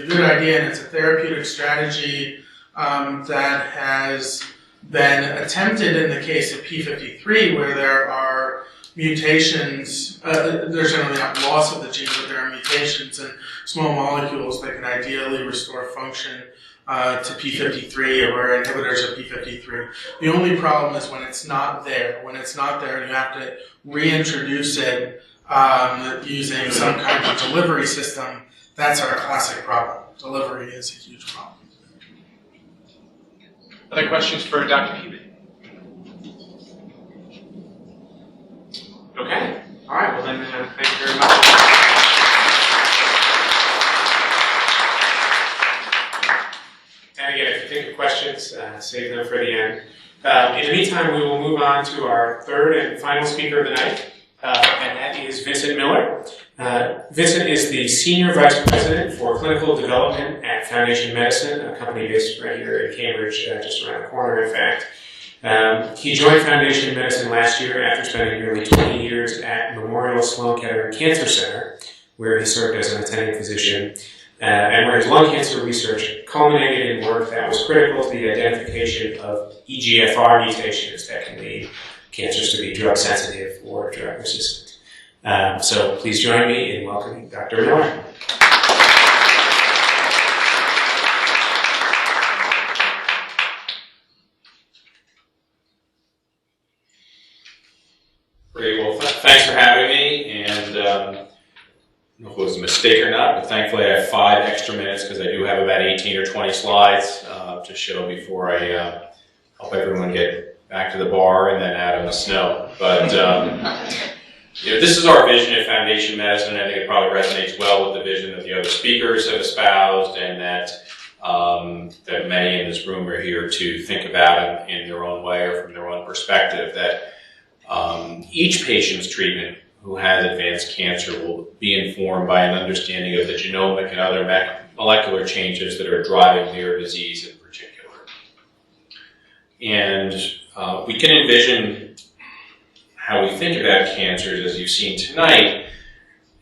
S7: good idea, and it's a therapeutic strategy that has been attempted in the case of P53, where there are mutations, there's generally not loss of the gene, but there are mutations in small molecules that can ideally restore function to P53 or inhibitors of P53. The only problem is when it's not there. When it's not there, you have to reintroduce it using some kind of delivery system. That's our classic problem. Delivery is a huge problem.
S1: Other questions for Dr. Keevan? Okay. All right. Well, then, thank you very much. And again, if you think of questions, save them for the end. In the meantime, we will move on to our third and final speaker of the night, and that is Vincent Miller. Vincent is the Senior Vice President for Clinical Development at Foundation Medicine, a company based right here in Cambridge, just around the corner, in fact. He joined Foundation Medicine last year after spending nearly 20 years at Memorial Sloan Kettering Cancer Center, where he served as an attending physician, and where his lung cancer research culminated in work that was critical to the identification of EGFR mutations that can lead cancers to be drug sensitive or drug resistant. So please join me in welcoming Dr. Miller.
S10: Great. Well, thanks for having me. And I don't know if it was a mistake or not, but thankfully I have 5 extra minutes because I do have about 18 or 20 slides to show before I help everyone get back to the bar and then out in the snow. But this is our vision at Foundation Medicine, and I think it probably resonates well with the vision that the other speakers have espoused, and that that many in this room are here to think about in their own way or from their own perspective. That each patient's treatment who has advanced cancer will be informed by an understanding of the genomic and other molecular changes that are driving their disease in particular. And we can envision how we think about cancers, as you've seen tonight,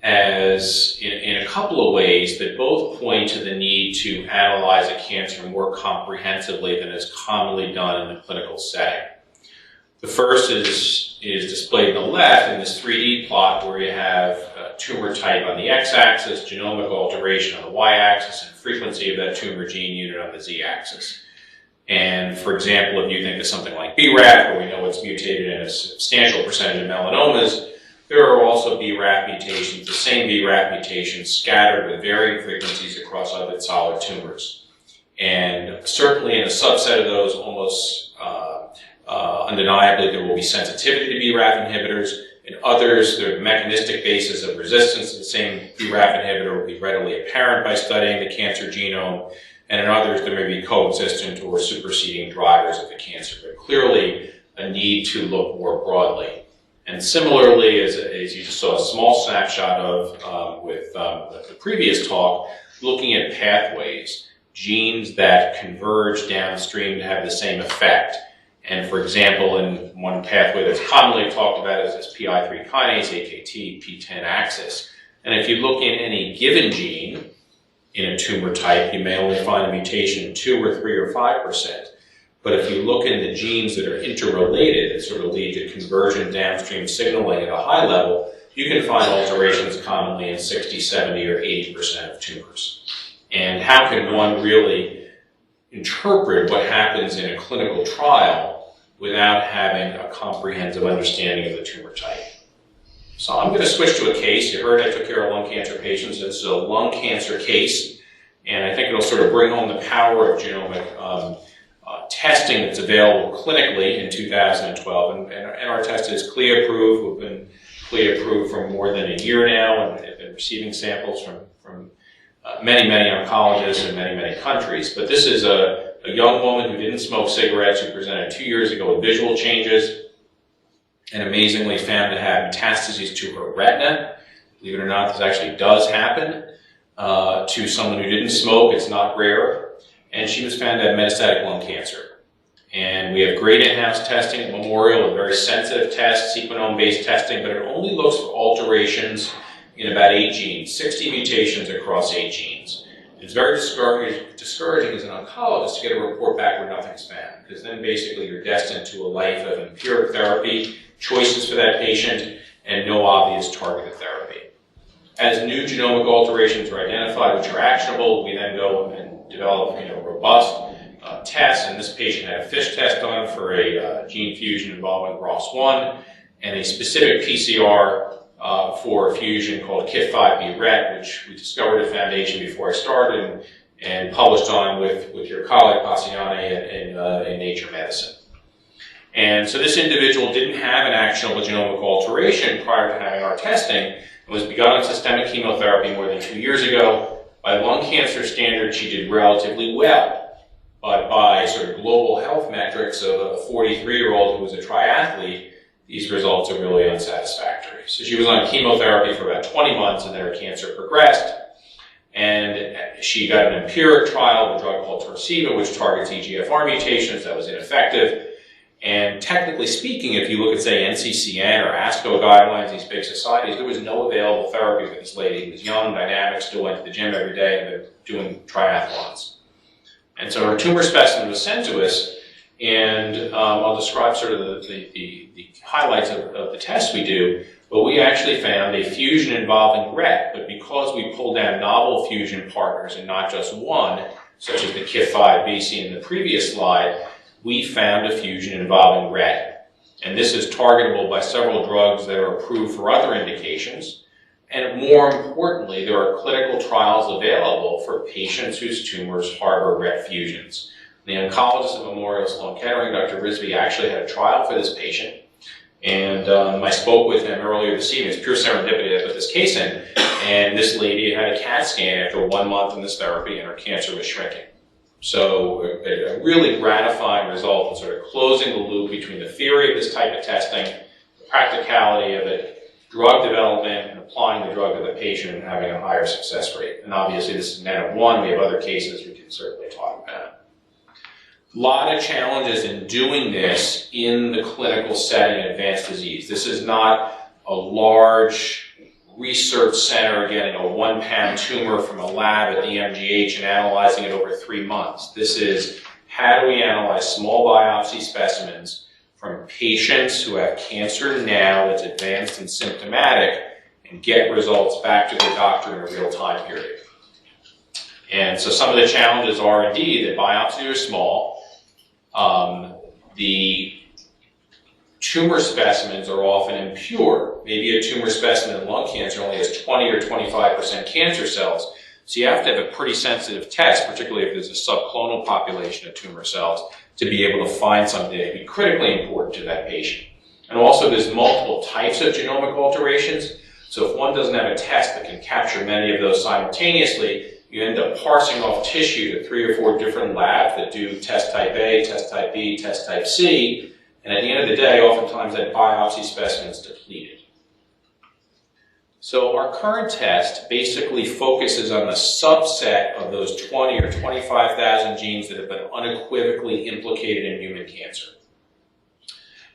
S10: as in a couple of ways that both point to the need to analyze a cancer more comprehensively than is commonly done in the clinical setting. The first is displayed on the left in this 3D plot where you have tumor type on the x-axis, genomic alteration on the y-axis, and frequency of that tumor gene unit on the z-axis. And for example, if you think of something like BRAF, where we know it's mutated in a substantial percentage of melanomas, there are also BRAF mutations, the same BRAF mutations scattered with varying frequencies across other solid tumors. And certainly in a subset of those, almost undeniably, there will be sensitivity to BRAF inhibitors. In others, the mechanistic basis of resistance to the same BRAF inhibitor will be readily apparent by studying the cancer genome. And in others, there may be coexistent or superseding drivers of the cancer, but clearly a need to look more broadly. And similarly, as you just saw a small snapshot of with the previous talk, looking at pathways, genes that converge downstream to have the same effect. And for example, in one pathway that's commonly talked about is this PI3 kinase, AKT, PTEN axis. And if you look in any given gene in a tumor type, you may only find a mutation in 2 or 3 or 5%. But if you look in the genes that are interrelated and sort of lead to convergent downstream signaling at a high level, you can find alterations commonly in 60, 70, or 80% of tumors. And how can one really interpret what happens in a clinical trial without having a comprehensive understanding of the tumor type? So I'm going to switch to a case. You heard I took care of lung cancer patients. This is a lung cancer case, and I think it'll sort of bring home the power of genomic testing that's available clinically in 2012. And our test is CLIA approved. We've been CLIA approved for more than a year now, and have been receiving samples from many oncologists in many countries. But this is a young woman who didn't smoke cigarettes, who presented 2 years ago with visual changes, and amazingly found to have metastases to her retina. Believe it or not, this actually does happen to someone who didn't smoke. It's not rare. And she was found to have metastatic lung cancer. And we have great in-house testing at Memorial, a very sensitive test, sequenome-based testing, but it only looks for alterations in about 8 genes, 60 mutations across 8 genes. It's very discouraging as an oncologist to get a report back where nothing's found, because then basically you're destined to a life of empiric therapy, choices for that patient, and no obvious targeted therapy. As new genomic alterations are identified which are actionable, we then go and develop robust tests, and this patient had a FISH test done for a gene fusion involving ROS1 and a specific PCR for a fusion called KIT5B-RET, which we discovered at Foundation before I started and published on with your colleague Passiani in Nature Medicine. And so this individual didn't have an actionable genomic alteration prior to having our testing. It was begun on systemic chemotherapy more than 2 years ago. By lung cancer standards, she did relatively well. But by sort of global health metrics of a 43-year-old who was a triathlete, these results are really unsatisfactory. So she was on chemotherapy for about 20 months, and then her cancer progressed. And she got an empiric trial of a drug called Tarceva, which targets EGFR mutations. That was ineffective. And technically speaking, if you look at, say, NCCN or ASCO guidelines, these big societies, there was no available therapy for this lady. She was young, dynamic, still went to the gym every day, and they're doing triathlons. And so her tumor specimen was sent to us, and I'll describe sort of the highlights of the test we do. But we actually found a fusion involving RET, but because we pulled down novel fusion partners and not just one, such as the KIT5B seen in the previous slide, we found a fusion involving RET. And this is targetable by several drugs that are approved for other indications. And more importantly, there are clinical trials available for patients whose tumors harbor RET fusions. The oncologist at Memorial Sloan Kettering, Dr. Risby, actually had a trial for this patient. And I spoke with him earlier this evening. It's pure serendipity I put this case in. And this lady had a CAT scan after 1 month in this therapy, and her cancer was shrinking. So a really gratifying result in sort of closing the loop between the theory of this type of testing, the practicality of it, drug development, and applying the drug to the patient and having a higher success rate. And obviously this is N of 1. We have other cases we can certainly talk about. A lot of challenges in doing this in the clinical setting in advanced disease. This is not a large research center getting a 1-pound tumor from a lab at the MGH and analyzing it over 3 months. This is how do we analyze small biopsy specimens from patients who have cancer now that's advanced and symptomatic and get results back to their doctor in a real time period. And so some of the challenges are indeed that biopsies are small. The tumor specimens are often impure. Maybe a tumor specimen in lung cancer only has 20 or 25% cancer cells. So you have to have a pretty sensitive test, particularly if there's a subclonal population of tumor cells, to be able to find something that would be critically important to that patient. And also there's multiple types of genomic alterations. So if one doesn't have a test that can capture many of those simultaneously, you end up parsing off tissue to 3 or 4 different labs that do test type A, test type B, test type C. And at the end of the day, oftentimes that biopsy specimen is depleted. So our current test basically focuses on the subset of those 20 or 25,000 genes that have been unequivocally implicated in human cancer.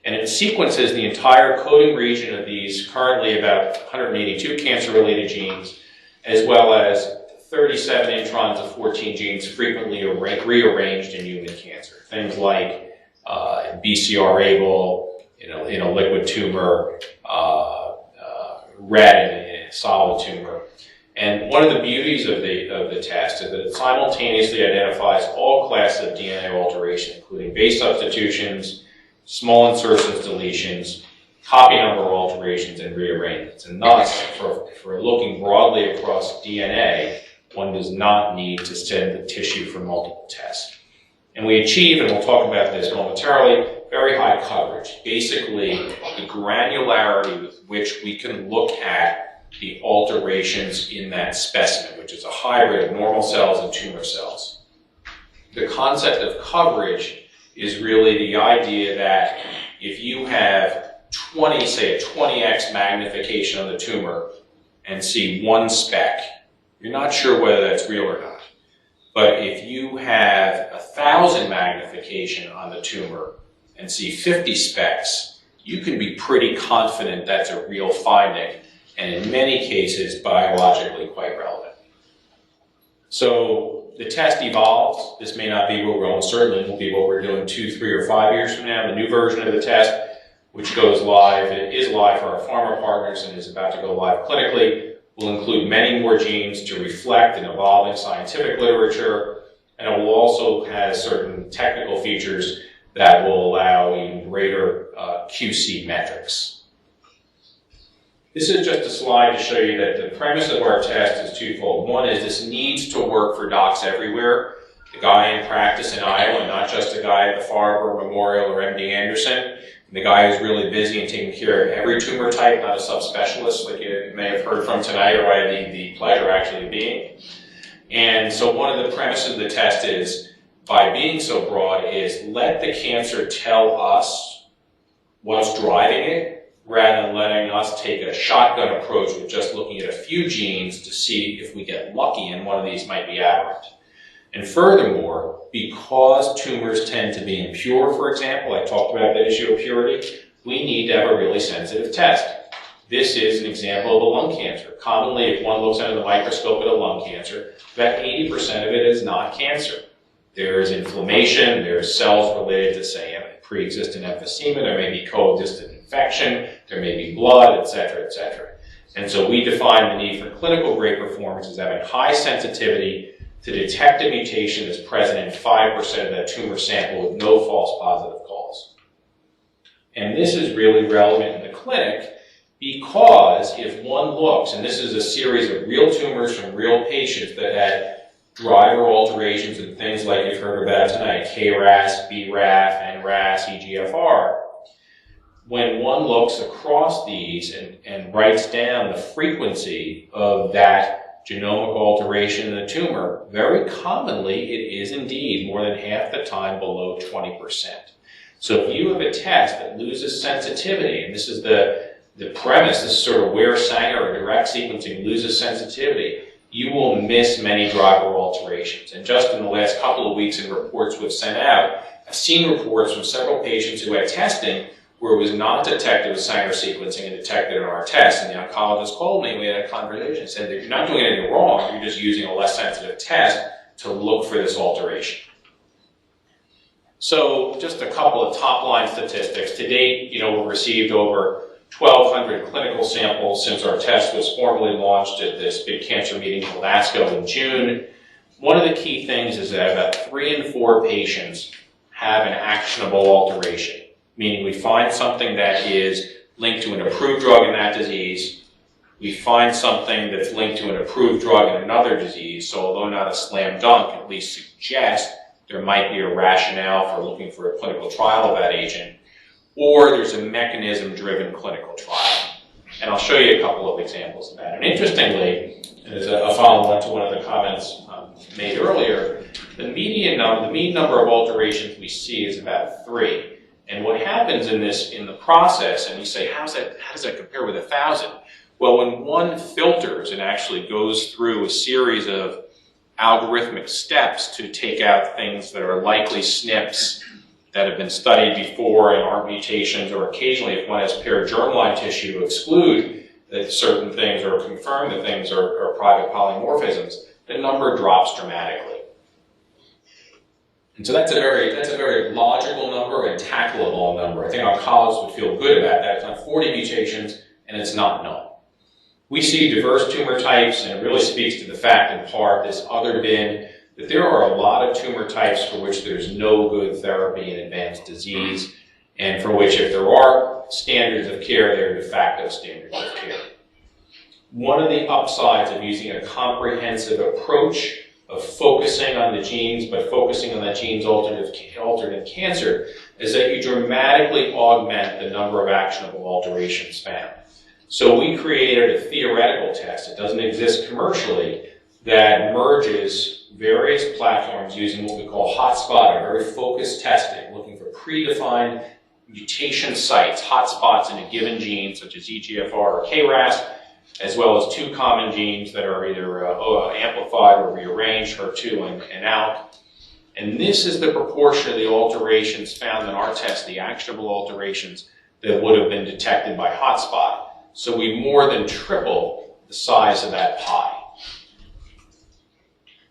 S10: And it sequences the entire coding region of these currently about 182 cancer-related genes, as well as 37 introns of 14 genes frequently rearranged in human cancer. Things like BCR-ABL in a liquid tumor, RET in a solid tumor. And one of the beauties of the test is that it simultaneously identifies all classes of DNA alteration, including base substitutions, small insertions, deletions, copy number alterations, and rearrangements. And thus, for looking broadly across DNA, one does not need to send the tissue for multiple tests. And we achieve, and we'll talk about this momentarily, very high coverage. Basically, the granularity with which we can look at the alterations in that specimen, which is a hybrid of normal cells and tumor cells. The concept of coverage is really the idea that if you have 20, say a 20x magnification on the tumor and see one speck, you're not sure whether that's real or not. But if you have 1,000 magnification on the tumor and see 50 specks, you can be pretty confident that's a real finding, and in many cases, biologically quite relevant. So the test evolves. This may not be what we're going, certainly won't be what we're doing 2, 3, or 5 years from now. The new version of the test which goes live, it is live for our pharma partners and is about to go live clinically, will include many more genes to reflect an evolving scientific literature, and it will also have certain technical features that will allow even greater QC metrics. This is just a slide to show you that the premise of our test is twofold. One is this needs to work for docs everywhere. The guy in practice in Iowa, not just the guy at the Farber Memorial or MD Anderson. The guy who's really busy and taking care of every tumor type, not a subspecialist like you may have heard from tonight, or I had the pleasure actually of being. And so one of the premises of the test is, by being so broad, is let the cancer tell us what's driving it, rather than letting us take a shotgun approach with just looking at a few genes to see if we get lucky and one of these might be aberrant. And furthermore, because tumors tend to be impure, for example, I talked about that issue of purity, we need to have a really sensitive test. This is an example of a lung cancer. Commonly, if one looks under the microscope at a lung cancer, about 80% of it is not cancer. There is inflammation, there are cells related to, say, pre-existing emphysema, there may be coexistent infection, there may be blood, etc., etc. And so we define the need for clinical grade performance as having high sensitivity to detect a mutation that's present in 5% of that tumor sample with no false positive calls. And this is really relevant in the clinic because if one looks, and this is a series of real tumors from real patients that had driver alterations and things like you've heard about tonight, KRAS, BRAF, NRAS, EGFR. When one looks across these and writes down the frequency of that genomic alteration in the tumor, very commonly it is indeed more than half the time below 20%. So if you have a test that loses sensitivity, and this is the premise, this is sort of where Sanger or direct sequencing loses sensitivity, you will miss many driver alterations. And just in the last couple of weeks in reports we've sent out, I've seen reports from several patients who had testing where it was not detected with Sanger sequencing and detected in our test. And the oncologist called me and we had a conversation and said, you're not doing anything wrong, you're just using a less sensitive test to look for this alteration. So just a couple of top-line statistics. To date, we've received over 1,200 clinical samples since our test was formally launched at this big cancer meeting in ASCO in June. One of the key things is that about 3 in 4 patients have an actionable alteration, meaning we find something that is linked to an approved drug in that disease, we find something that's linked to an approved drug in another disease, so although not a slam dunk, at least suggest there might be a rationale for looking for a clinical trial of that agent, or there's a mechanism-driven clinical trial. And I'll show you a couple of examples of that. And interestingly, as a follow-up to one of the comments made earlier, the mean number of alterations we see is about 3. And what happens in the process, and you say, how does that compare with 1,000? Well, when one filters and actually goes through a series of algorithmic steps to take out things that are likely SNPs that have been studied before and aren't mutations, or occasionally if one has paired germline tissue, exclude that certain things or confirm that things are private polymorphisms, the number drops dramatically. And so that's a very logical number and tackleable number. I think oncologists would feel good about that. It's not 40 mutations and it's not none. We see diverse tumor types, and it really speaks to the fact, in part, this other bin, that there are a lot of tumor types for which there's no good therapy in advanced disease, and for which, if there are standards of care, they're de facto standards of care. One of the upsides of using a comprehensive approach of focusing on the genes, but focusing on the genes altered in cancer, is that you dramatically augment the number of actionable alterations found. So we created a theoretical test, it doesn't exist commercially, that merges various platforms using what we call hotspot, or very focused testing, looking for predefined mutation sites, hotspots in a given gene, such as EGFR or KRAS, as well as 2 common genes that are either amplified or rearranged, HER2 and ALK. And this is the proportion of the alterations found in our test, the actionable alterations that would have been detected by hotspot. So we more than triple the size of that pie.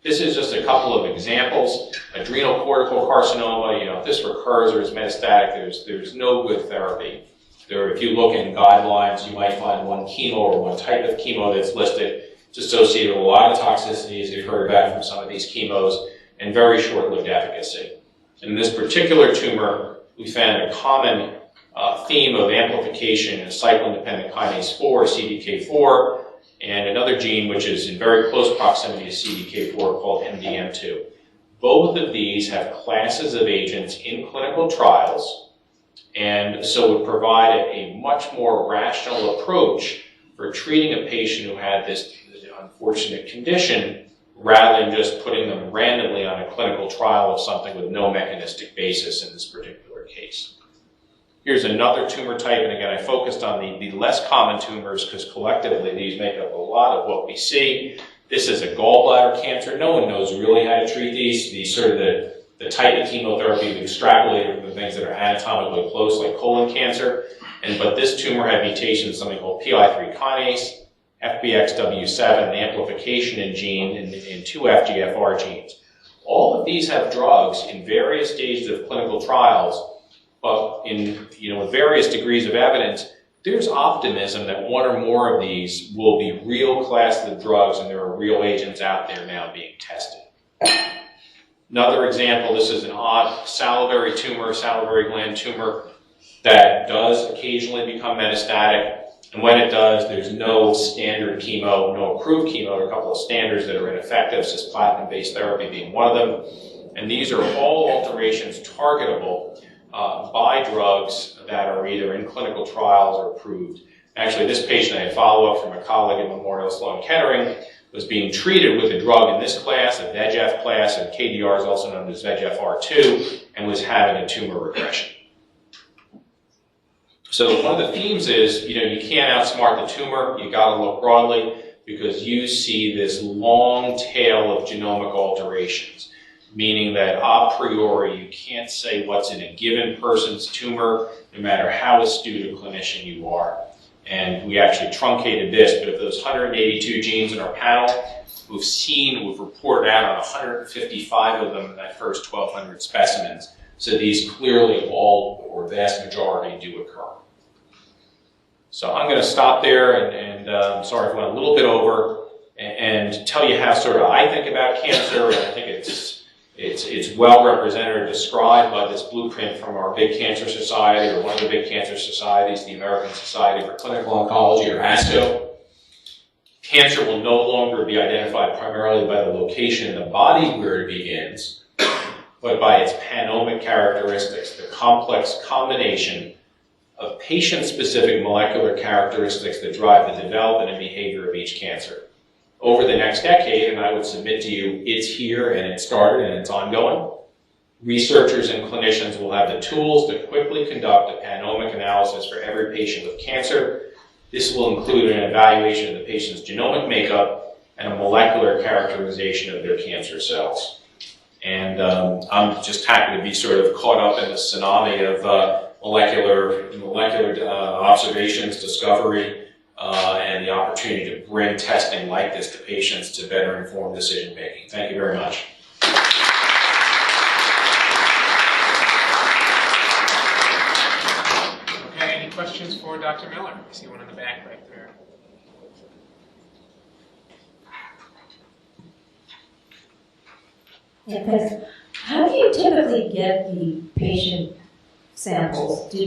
S10: This is just a couple of examples. Adrenocortical carcinoma, if this recurs or is metastatic, there's no good therapy. If you look in guidelines, you might find one chemo or one type of chemo that's listed. It's associated with a lot of toxicities you've heard about from some of these chemos and very short-lived efficacy. In this particular tumor, we found a common theme of amplification in cyclin-dependent kinase 4, CDK4, and another gene which is in very close proximity to CDK4 called MDM2. Both of these have classes of agents in clinical trials, and so would provide a much more rational approach for treating a patient who had this unfortunate condition rather than just putting them randomly on a clinical trial of something with no mechanistic basis in this particular case. Here's another tumor type, and again, I focused on the less common tumors because collectively these make up a lot of what we see. This is a gallbladder cancer. No one knows really how to treat these. These sort of the type of chemotherapy we've extrapolated from the things that are anatomically close, like colon cancer. But this tumor had mutations, something called PI3 kinase, FBXW7, an amplification in gene in two FGFR genes. All of these have drugs in various stages of clinical trials, but with various degrees of evidence, there's optimism that one or more of these will be real classes of drugs and there are real agents out there now being tested. Another example, this is an odd salivary tumor, salivary gland tumor that does occasionally become metastatic. And when it does, there's no standard chemo, no approved chemo. There are a couple of standards that are ineffective, cisplatin-based therapy being one of them. And these are all alterations targetable by drugs that are either in clinical trials or approved. Actually, this patient, I had follow-up from a colleague at Memorial Sloan Kettering, was being treated with a drug in this class, a VEGF class, and KDR is also known as VEGFR2, and was having a tumor regression. So one of the themes is, you can't outsmart the tumor. You got to look broadly because you see this long tail of genomic alterations, meaning that a priori you can't say what's in a given person's tumor, no matter how astute a clinician you are. And we actually truncated this, but of those 182 genes in our panel, we've reported out on 155 of them in that first 1,200 specimens. So these clearly all, or vast majority, do occur. So I'm going to stop there, and sorry if I went a little bit over, and tell you how sort of I think about cancer, and I think it's well represented or described by this blueprint from our big cancer society, or one of the big cancer societies, the American Society for Clinical Oncology, or ASCO. Cancer will no longer be identified primarily by the location in the body where it begins, but by its panomic characteristics, the complex combination of patient-specific molecular characteristics that drive the development and behavior of each cancer. Over the next decade, and I would submit to you, it's here and it started and it's ongoing, researchers and clinicians will have the tools to quickly conduct a panomic analysis for every patient with cancer. This will include an evaluation of the patient's genomic makeup and a molecular characterization of their cancer cells. And I'm just happy to be sort of caught up in the tsunami of molecular observations, discovery, and the opportunity to bring testing like this to patients to better inform decision making. Thank you very much.
S1: Okay, any questions for Dr. Miller? I see one in the back right there.
S11: Yeah, thanks. How do you typically get the patient samples? Do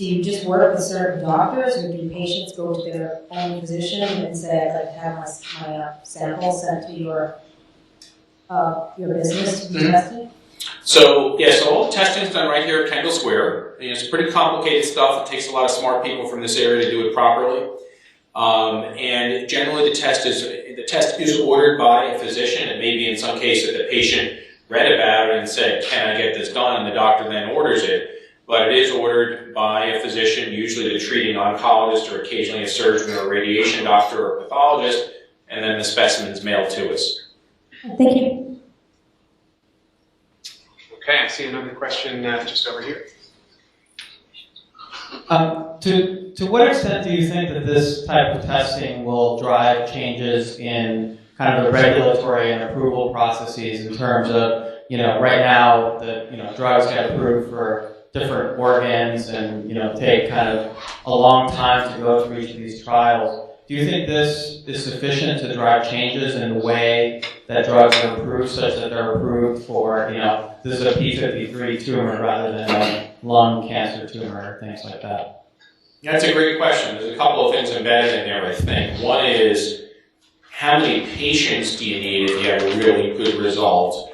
S11: you just work with certain doctors, or do patients go to their own physician and say, I'd like to have my sample sent to your business to be tested?
S10: So all the testing is done right here at Kendall Square. It's pretty complicated stuff. It takes a lot of smart people from this area to do it properly. And generally the test is ordered by a physician. It may be in some cases that the patient read about it and said, can I get this done? And the doctor then orders it. But it is ordered by a physician, usually the treating oncologist or occasionally a surgeon or a radiation doctor or a pathologist, and then the specimen's mailed to us.
S11: Thank you.
S1: Okay, I see another question just over here.
S4: To what extent do you think that this type of testing will drive changes in kind of the regulatory and approval processes in terms of, right now, drugs get approved for different organs and, take kind of a long time to go through each of these trials. Do you think this is sufficient to drive changes in the way that drugs are approved, such that they're approved for, this is a P53 tumor rather than a lung cancer tumor or things like that?
S10: That's a great question. There's a couple of things embedded in there, I think. One is, how many patients do you need if you have a really good result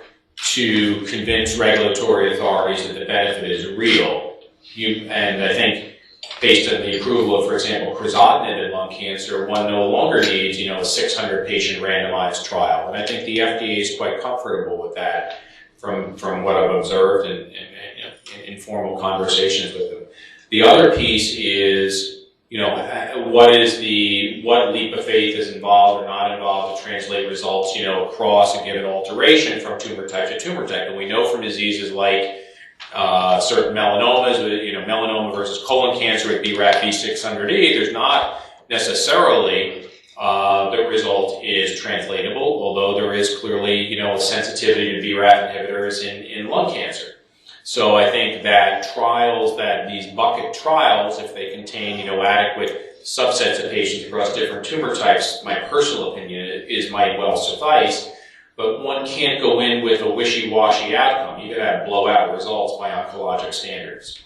S10: to convince regulatory authorities that the benefit is real? And I think based on the approval of, for example, crizotinib in lung cancer, one no longer needs, a 600-patient randomized trial. And I think the FDA is quite comfortable with that from what I've observed in informal conversations with them. The other piece is, what leap of faith is involved or not involved to translate results, across a given alteration from tumor type to tumor type. And we know from diseases like certain melanomas, melanoma versus colon cancer at BRAF V600E, there's not necessarily the result is translatable, although there is clearly, a sensitivity to BRAF inhibitors in lung cancer. So I think that these bucket trials, if they contain, adequate subsets of patients across different tumor types, my personal opinion might well suffice. But one can't go in with a wishy-washy outcome. You could have blowout results by oncologic standards.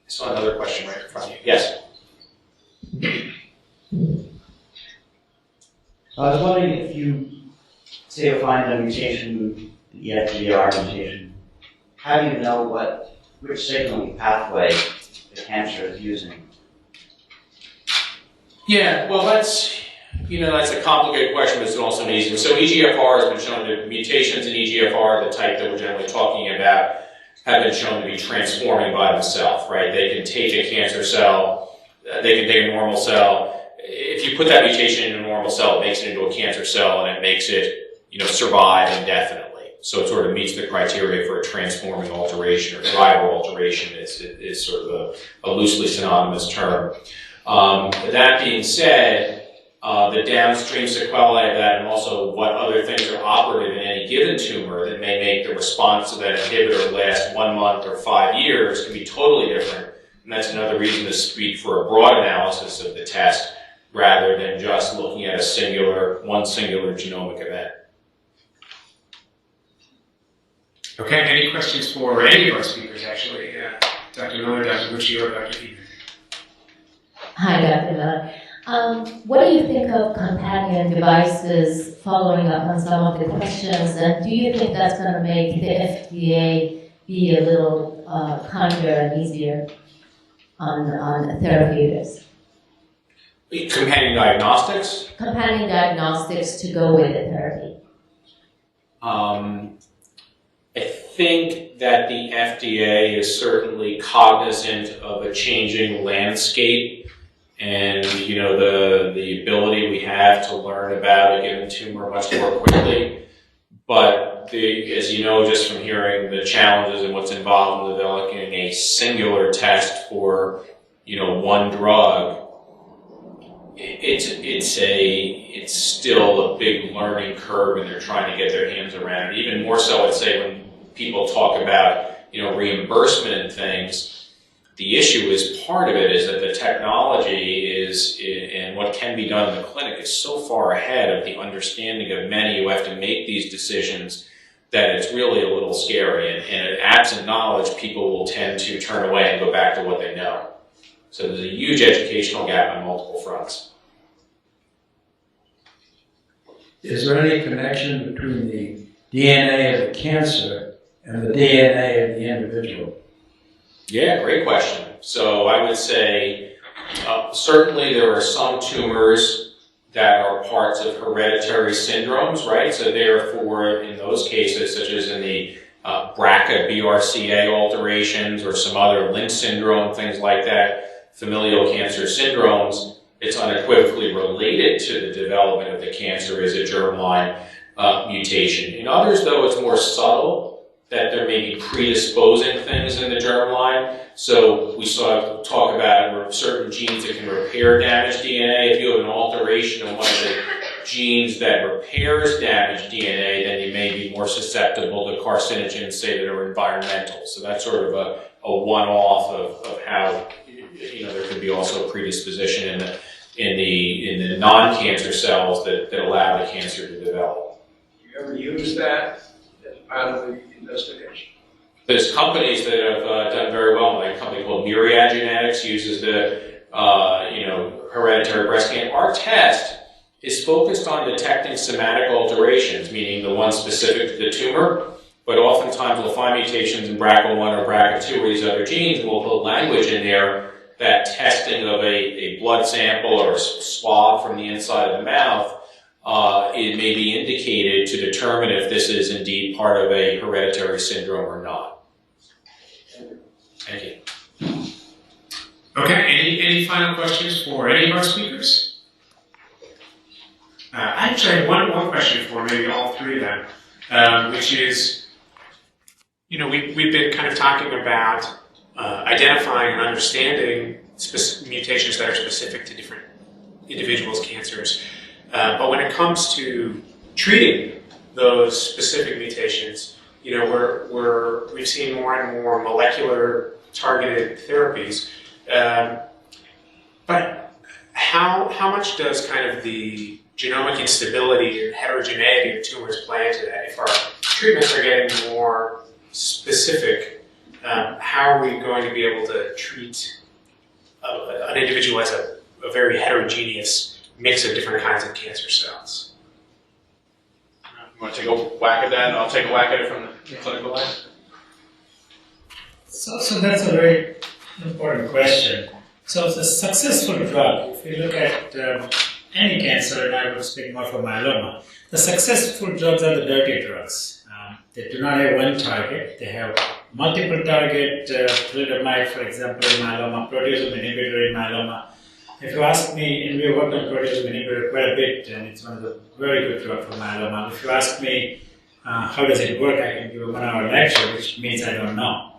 S10: I saw another question right in front of you. Yes?
S12: I was wondering if you, say, you find a mutation, the FGFR mutation, how do you know which signaling pathway the cancer is using?
S10: Yeah, well, that's a complicated question, but it's also an easy one. So EGFR has been shown to, mutations in EGFR, the type that we're generally talking about, have been shown to be transforming by themselves, right? They can take a cancer cell, they can take a normal cell. If you put that mutation in a normal cell, it makes it into a cancer cell, and it makes it, survive indefinitely. So it sort of meets the criteria for a transforming alteration, or driver alteration is sort of a loosely synonymous term. That being said, the downstream sequelae of that, and also what other things are operative in any given tumor that may make the response to that inhibitor last 1 month or 5 years, can be totally different. And that's another reason to speak for a broad analysis of the test rather than just looking at one singular genomic event.
S1: Okay, any questions for any of our speakers, actually? Dr. Miller, Dr. Bucci, or Dr. Eden?
S11: Hi, Dr. Miller. What do you think of companion devices, following up on some of the questions, and do you think that's going to make the FDA be a little kinder and easier on therapeutics?
S10: Companion diagnostics?
S11: Companion diagnostics to go with the therapy.
S10: I think that the FDA is certainly cognizant of a changing landscape and, the ability we have to learn about a given tumor much more quickly. But as you know, just from hearing the challenges and what's involved in developing a singular test for, one drug, it's still a big learning curve, and they're trying to get their hands around it. Even more so, I'd say, when people talk about, reimbursement and things, the issue is part of it is that the technology and what can be done in the clinic is so far ahead of the understanding of many who have to make these decisions that it's really a little scary. And absent knowledge, people will tend to turn away and go back to what they know. So there's a huge educational gap on multiple fronts.
S13: Is there any connection between the DNA of the cancer and the DNA of the individual?
S10: Yeah, great question. So I would say certainly there are some tumors that are parts of hereditary syndromes, right? So therefore, in those cases, such as in the BRCA, BRCA alterations, or some other Lynch syndrome, things like that, familial cancer syndromes, it's unequivocally related to the development of the cancer as a germline mutation. In others, though, it's more subtle, that there may be predisposing things in the germline. So we sort of talk about certain genes that can repair damaged DNA. If you have an alteration in one of the genes that repairs damaged DNA, then you may be more susceptible to carcinogens, say, that are environmental. So that's sort of a one-off of how, there could be also predisposition in the non-cancer cells that allow the cancer to develop.
S13: Do you ever use that as part of the investigation?
S10: There's companies that have done very well. Like a company called Myriad Genetics uses the hereditary breast cancer. Our test is focused on detecting somatic alterations, meaning the ones specific to the tumor, but oftentimes we'll find mutations in BRCA1 or BRCA2 or these other genes, and we'll put language in there that testing of a blood sample or a swab from the inside of the mouth it may be indicated to determine if this is indeed part of a hereditary syndrome or not. Thank you.
S1: Okay, any final questions for any of our speakers? I actually have one question for maybe all three of them, which is, we've been kind of talking about identifying and understanding mutations that are specific to different individuals' cancers. But when it comes to treating those specific mutations, we've seen more and more molecular targeted therapies. But how much does kind of the genomic instability and heterogeneity of tumors play into that? If our treatments are getting more specific, how are we going to be able to treat an individual as a very heterogeneous mix of different kinds of cancer cells?
S14: You want to take a whack at that, and I'll take a whack at it from the clinical lens?
S2: So that's a very important question. So the successful drug, if you look at any cancer, and I would speak more for myeloma, the successful drugs are the dirty drugs. They do not have one target. They have multiple target, thalidomide, for example, in myeloma, proteasome inhibitor in myeloma. If you ask me, and we have worked on proteasome inhibitor quite a bit, and it's one of the very good drugs for myeloma. If you ask me how does it work, I can give a 1 hour lecture, which means I don't know.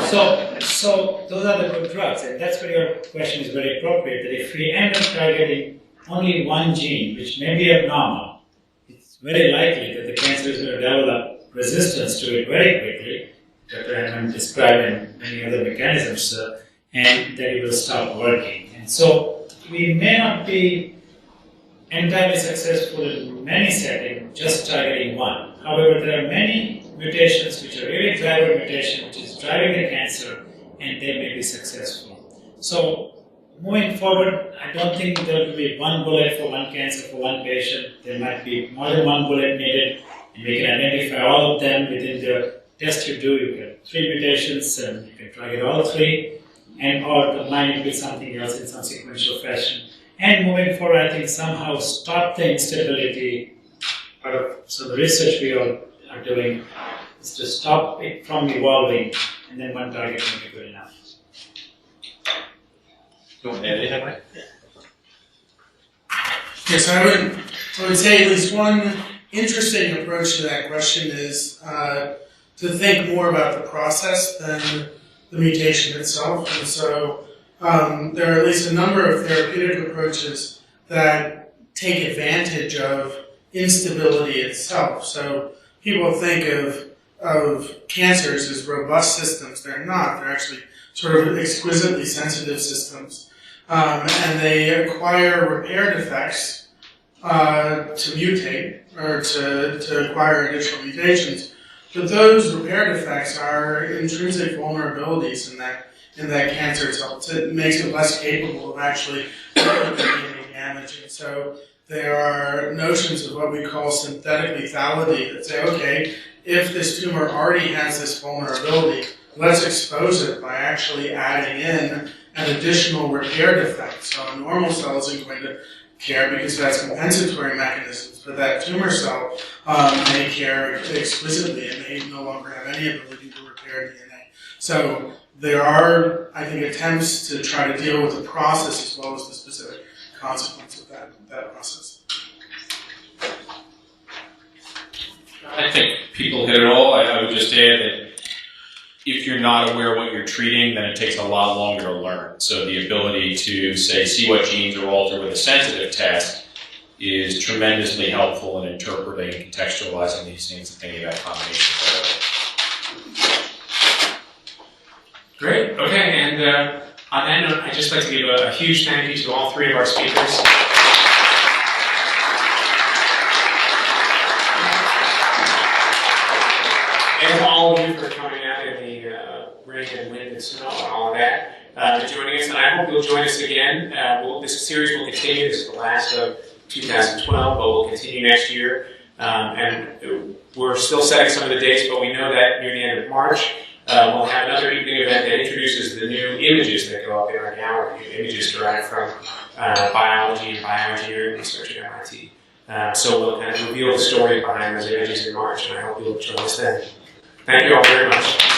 S2: So those are the good drugs, and that's where your question is very appropriate, that if we end up targeting only one gene, which may be abnormal, it's very likely that the cancer is going to develop resistance to it very quickly. Dr. Hammond described in many other mechanisms, and that it will stop working. And so we may not be entirely successful in many settings just targeting one. However, there are many mutations which are really driver mutation, which is driving the cancer, and they may be successful. So moving forward, I don't think there will be one bullet for one cancer for one patient. There might be more than one bullet needed, and we can identify all of them within the test you do. You get 3 mutations, and you can target all 3, and or combine it with something else in some sequential fashion. And moving forward, I think somehow stop the instability. So the research we are doing is to stop it from evolving, and then one target may be good enough.
S14: You want to add anything, Mike?
S7: Yes, I would say at least one interesting approach to that question is to think more about the process than the mutation itself. And so there are at least a number of therapeutic approaches that take advantage of instability itself. So people think of cancers as robust systems. They're not. They're actually sort of exquisitely sensitive systems. And they acquire repair defects to mutate or to acquire additional mutations. But those repair defects are intrinsic vulnerabilities in that cancer itself. So it makes it less capable of actually any damage. And so there are notions of what we call synthetic lethality that say, okay, if this tumor already has this vulnerability, let's expose it by actually adding in an additional repair defect. So a normal cell isn't going to care because it has compensatory mechanisms, but that tumor cell may care exquisitely and may no longer have any ability to repair DNA. So there are, I think, attempts to try to deal with the process as well as the specific consequence of that process.
S10: I think people hit it all. I would just add that if you're not aware of what you're treating, then it takes a lot longer to learn. So the ability to, say, see what genes are altered with a sensitive test is tremendously helpful in interpreting and contextualizing these things and thinking about combination therapy.
S1: Great. Okay, and on that note, I'd just like to give a huge thank you to all three of our speakers. And to all of you for coming out in the rain and wind and snow and all of that, joining us. And I hope you'll join us again. This series will continue. This is the last of 2012, but we'll continue next year. And we're still setting some of the dates, but we know that near the end of March, we'll have another evening event that introduces the new images that go up in our gallery, new images derived from biology and bioengineering research at MIT. So we'll kind of reveal the story behind those images in March, and I hope you'll join us then. Thank you all very much.